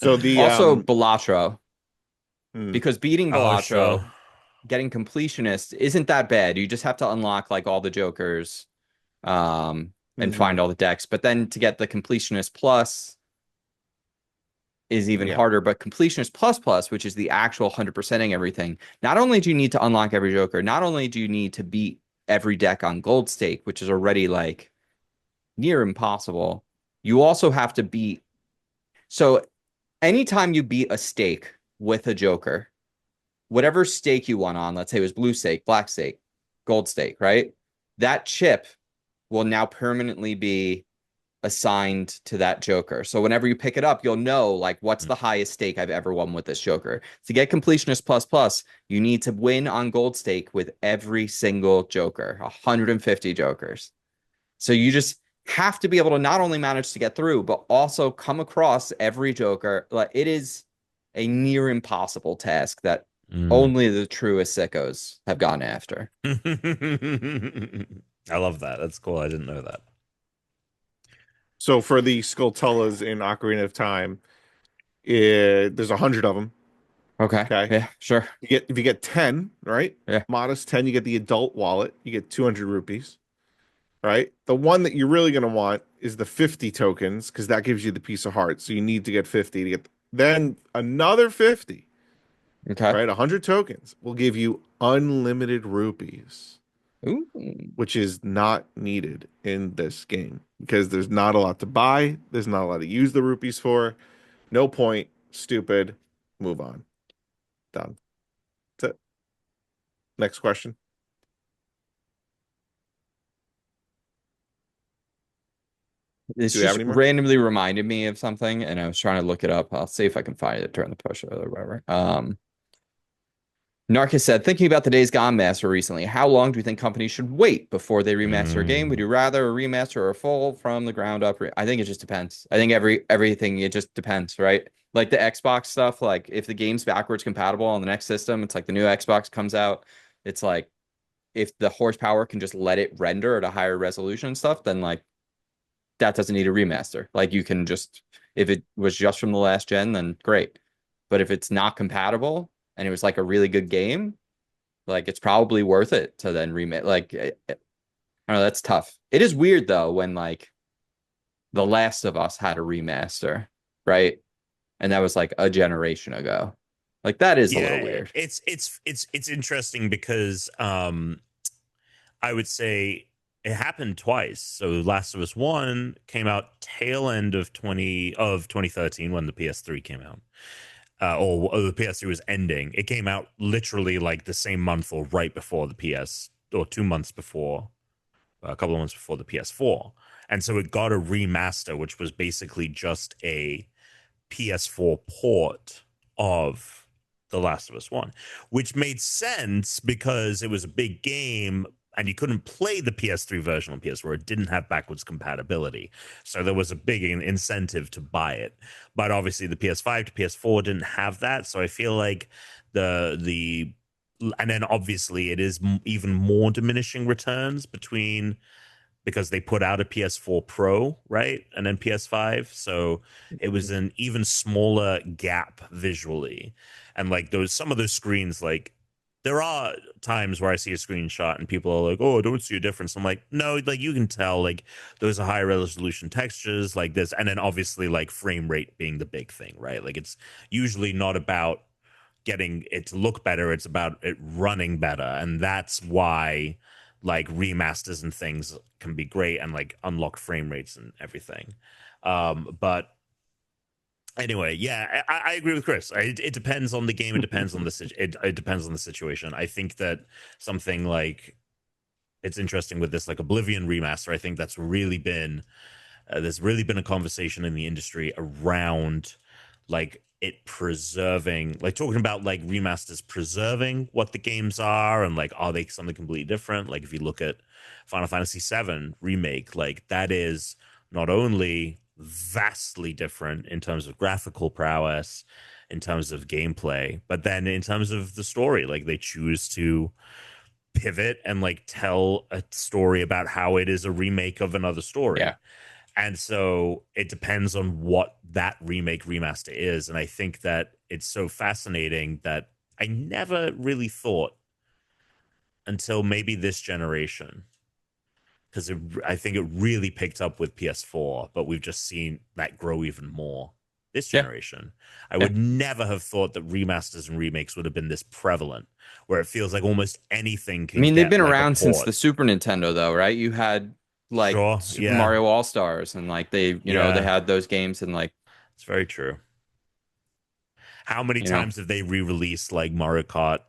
So the also Balatro, hmm. because beating Oh, Balatro, sure. getting completionist isn't that bad. You just have to unlock like all the Jokers, and find all the decks. But then to get the completionist plus is even harder. But completionist plus, which is the actual 100%ing everything, not only do you need to unlock every Joker, not only do you need to beat every deck on Gold Stake, which is already like near impossible, you also have to beat. So anytime you beat a stake with a Joker, whatever stake you won on, let's say it was blue stake, black stake, gold stake, right? That chip will now permanently be assigned to that Joker. So whenever you pick it up, you'll know like what's the highest stake I've ever won with this Joker. To get completionist plus, you need to win on gold stake with every single Joker, 150 Jokers. So you just have to be able to not only manage to get through, but also come across every Joker. Like it is a near impossible task that only the truest sickos have gone after. I love that. That's cool. I didn't know that. So for the Skulltulas in Ocarina of Time, there's 100 of them. Okay. Yeah, sure. If you get 10, right? Yeah. Modest 10, you get the adult wallet. You get 200 rupees. Right? The one that you're really going to want is the 50 tokens, because that gives you the piece of heart. So you need to get 50 to get then another 50. Okay. Right? 100 tokens will give you unlimited rupees. Ooh. Which is not needed in this game because there's not a lot to buy. There's not a lot to use the rupees for. No point. Stupid. Move on. Done. That's it. Next question. This just randomly reminded me of something, and I was trying to look it up. I'll see if I can find it during the push or whatever. Narcus said, thinking about the Days Gone master recently, how long do you think companies should wait before they remaster a game? Would you rather a remaster or a full from the ground up? I think it just depends. I think everything, it just depends, right? Like the Xbox stuff, like if the game's backwards compatible on the next system, it's like the new Xbox comes out, it's like if the horsepower can just let it render at a higher resolution and stuff, then like that doesn't need a remaster. Like you can just, if it was just from the last gen, then great. But if it's not compatible and it was like a really good game, like it's probably worth it to then remake. Like, I don't know, that's tough. It is weird though when like The Last of Us had a remaster, right? And that was like a generation ago. Like that is a little weird. It's interesting because I would say it happened twice. So Last of Us 1 came out tail end of 2013 when the PS3 came out. or the PS3 was ending. It came out literally like the same month or right before the PS, or 2 months before, a couple of months before the PS4. And so it got a remaster, which was basically just a PS4 port of The Last of Us 1, which made sense because it was a big game and you couldn't play the PS3 version on PS4. It didn't have backwards compatibility. So there was a big incentive to buy it. But obviously the PS5 to PS4 didn't have that. So I feel like the and then obviously it is even more diminishing returns between, because they put out a PS4 Pro, right? And then PS5. So it was an even smaller gap visually. And like some of those screens, like there are times where I see a screenshot and people are like, oh, I don't see a difference. I'm like, no, like you can tell, like those are high resolution textures like this. And then obviously like frame rate being the big thing, right? Like it's usually not about getting it to look better. It's about it running better. And that's why like remasters and things can be great and like unlock frame rates and everything. But anyway, yeah, I agree with Chris. It depends on the game. It depends on it depends on the situation. I think that something like, it's interesting with this like Oblivion remaster. I think that's really been there's really been a conversation in the industry around like it preserving, like talking about like remasters preserving what the games are, and like are they something completely different. Like if you look at Final Fantasy VII remake, like that is not only vastly different in terms of graphical prowess, in terms of gameplay, but then in terms of the story, like they choose to pivot and like tell a story about how it is a remake of another story. Yeah. And so it depends on what that remake remaster is. And I think that it's so fascinating that I never really thought until maybe this generation, because I think it really picked up with PS4, but we've just seen that grow even more this generation. I would never have thought that remasters and remakes would have been this prevalent, where it feels like almost anything can. I mean, they've been like around since the Super Nintendo, though, right? You had like Super Mario All Stars, and like they, you know, they had those games, and like it's very true. How many times have they re-released like Mario Kart,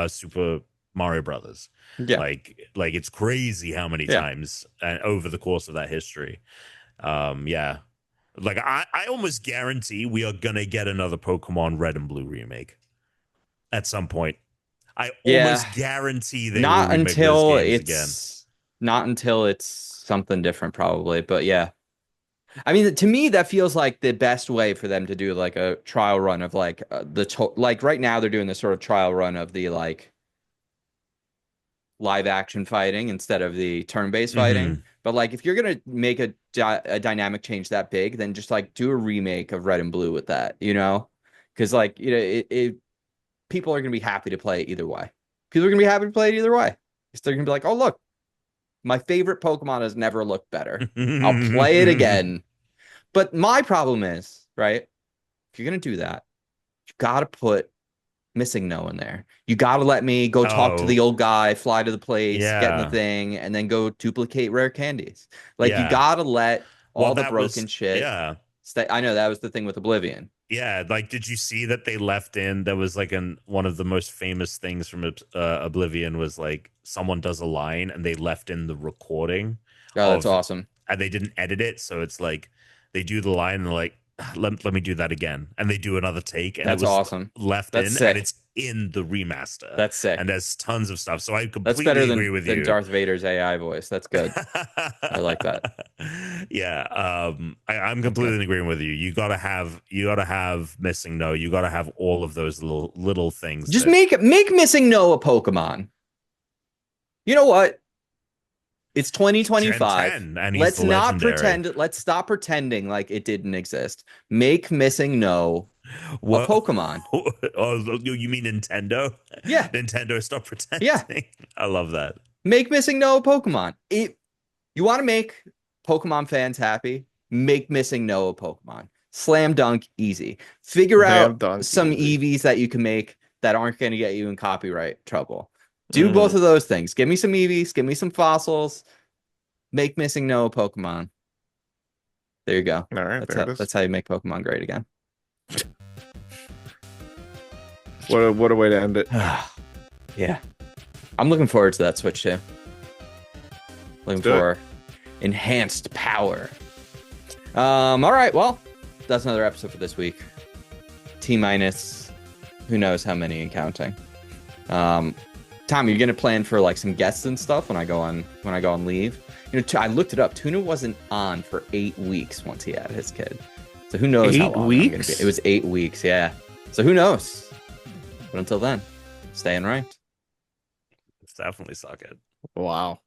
Super Mario Brothers? Yeah, like it's crazy how many times over the course of that history. Like I almost guarantee we are gonna get another Pokemon Red and Blue remake at some point. I almost guarantee they will remake those games again. Not until it's something different, probably. But yeah, I mean, to me, that feels like the best way for them to do like a trial run of like like right now they're doing this sort of trial run of the like live action fighting instead of the turn-based fighting. But like if you're gonna make a dynamic change that big, then just like do a remake of Red and Blue with that, you know? Because like, you know, people are gonna be happy to play it either way. People are gonna be happy to play it either way. They're gonna be like, oh look, my favorite Pokemon has never looked better. I'll play it again. But my problem is, right, if you're gonna do that, you gotta put Missing No in there. You gotta let me go talk to the old guy, fly to the place, get in the thing, and then go duplicate rare candies. Like you gotta let all the broken shit stay. I know that was the thing with Oblivion. Yeah, like did you see that they left in, there was like one of the most famous things from Oblivion was like someone does a line and they left in the recording. Oh, that's awesome. And they didn't edit it, so it's like they do the line and they're like, let me do that again, and they do another take, and that's awesome. Left in, and it's in the remaster. That's sick. And there's tons of stuff. So I completely agree with you. Than Darth Vader's AI voice. That's good. I like that. Yeah, I'm completely agreeing with you. You gotta have Missing No. You gotta have all of those little things. Just make Missing No a Pokemon. You know what? It's 2025. Let's not pretend. Let's stop pretending like it didn't exist. Make Missing No a Pokemon. Oh, you mean Nintendo? Yeah. Nintendo, stop pretending. Yeah. I love that. Make Missing No a Pokemon. You want to make Pokemon fans happy? Make Missing No a Pokemon. Slam dunk, easy. Figure out some EVs that you can make that aren't going to get you in copyright trouble. Do both of those things. Give me some EVs. Give me some fossils. Make Missing No a Pokemon. There you go. All right. That's how you make Pokemon great again. What a way to end it. Yeah. I'm looking forward to that Switch too. Looking do it. for enhanced power. All right, well, that's another episode for this week. T-minus who knows how many and counting. Tom, you're gonna plan for like some guests and stuff when I go on leave. You know, I looked it up. Tuna wasn't on for 8 weeks once he had his kid. So who knows how 8 long I'm weeks? gonna be. It was 8 weeks, yeah. So who knows? But until then, stay unranked. It's definitely suck it. Wow.